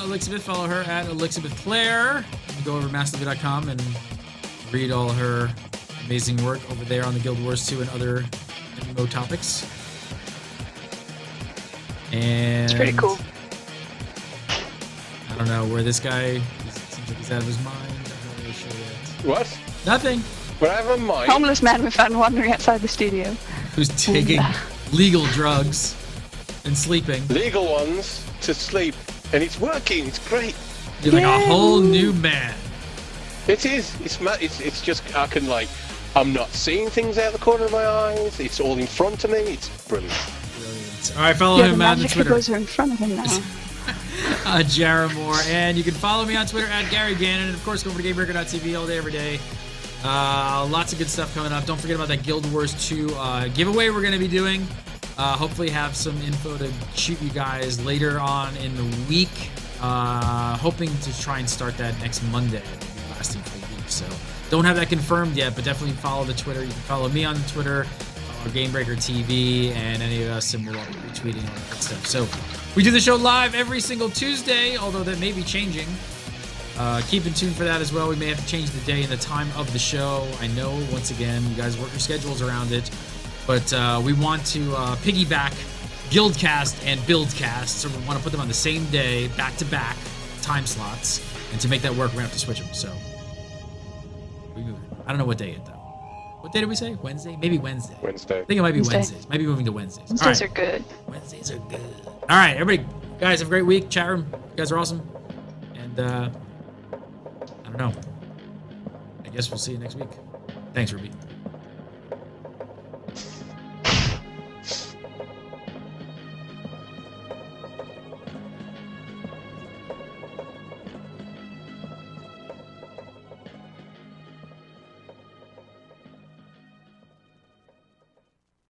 Elizabeth, follow her at Elizabeth Claire. You can go over to massively.com and read all her amazing work over there on the Guild Wars 2 and other MMO topics. And It's pretty cool. I don't know where this guy seems like he's out of his mind. I'm not really sure yet. What? Nothing. Whatever mind. Homeless man we found wandering outside the studio. Who's taking legal drugs and sleeping. Legal ones to sleep, and it's working. It's great. You're like a whole new man. It is. It's just I'm not seeing things out the corner of my eyes. It's all in front of me. It's brilliant. Brilliant. All right, follow Yeah, him the on the magic Twitter. goes in front of him now. Jaramore, and you can follow me on Twitter at Gary Gannon, and of course go over to Gamebreaker.tv all day, every day. Lots of good stuff coming up. Don't forget about that Guild Wars 2 giveaway we're going to be doing. Hopefully have some info to shoot you guys later on in the week. Hoping to try and start that next Monday. It'll be lasting for a week, so don't have that confirmed yet, but definitely follow the Twitter. You can follow me on Twitter, follow Gamebreaker TV, and any of us, and we'll all be retweeting all that good stuff. So we do the show live every single Tuesday, although that may be changing. Keep in tune for that as well. We may have to change the day and the time of the show. I know, once again, you guys work your schedules around it, but we want to piggyback GuildCast and BuildCast, so we want to put them on the same day, back-to-back time slots, and to make that work, we're going to have to switch them, so we move it. I don't know what day yet, though. What day did we say? Wednesday? Maybe Wednesday. Wednesday. I think it might be Wednesdays. Might be moving to Wednesdays. Wednesdays are good. Wednesdays are good. All right, everybody, guys, have a great week. Chat room, you guys are awesome. And, I don't know. I guess we'll see you next week. Thanks, Ruby.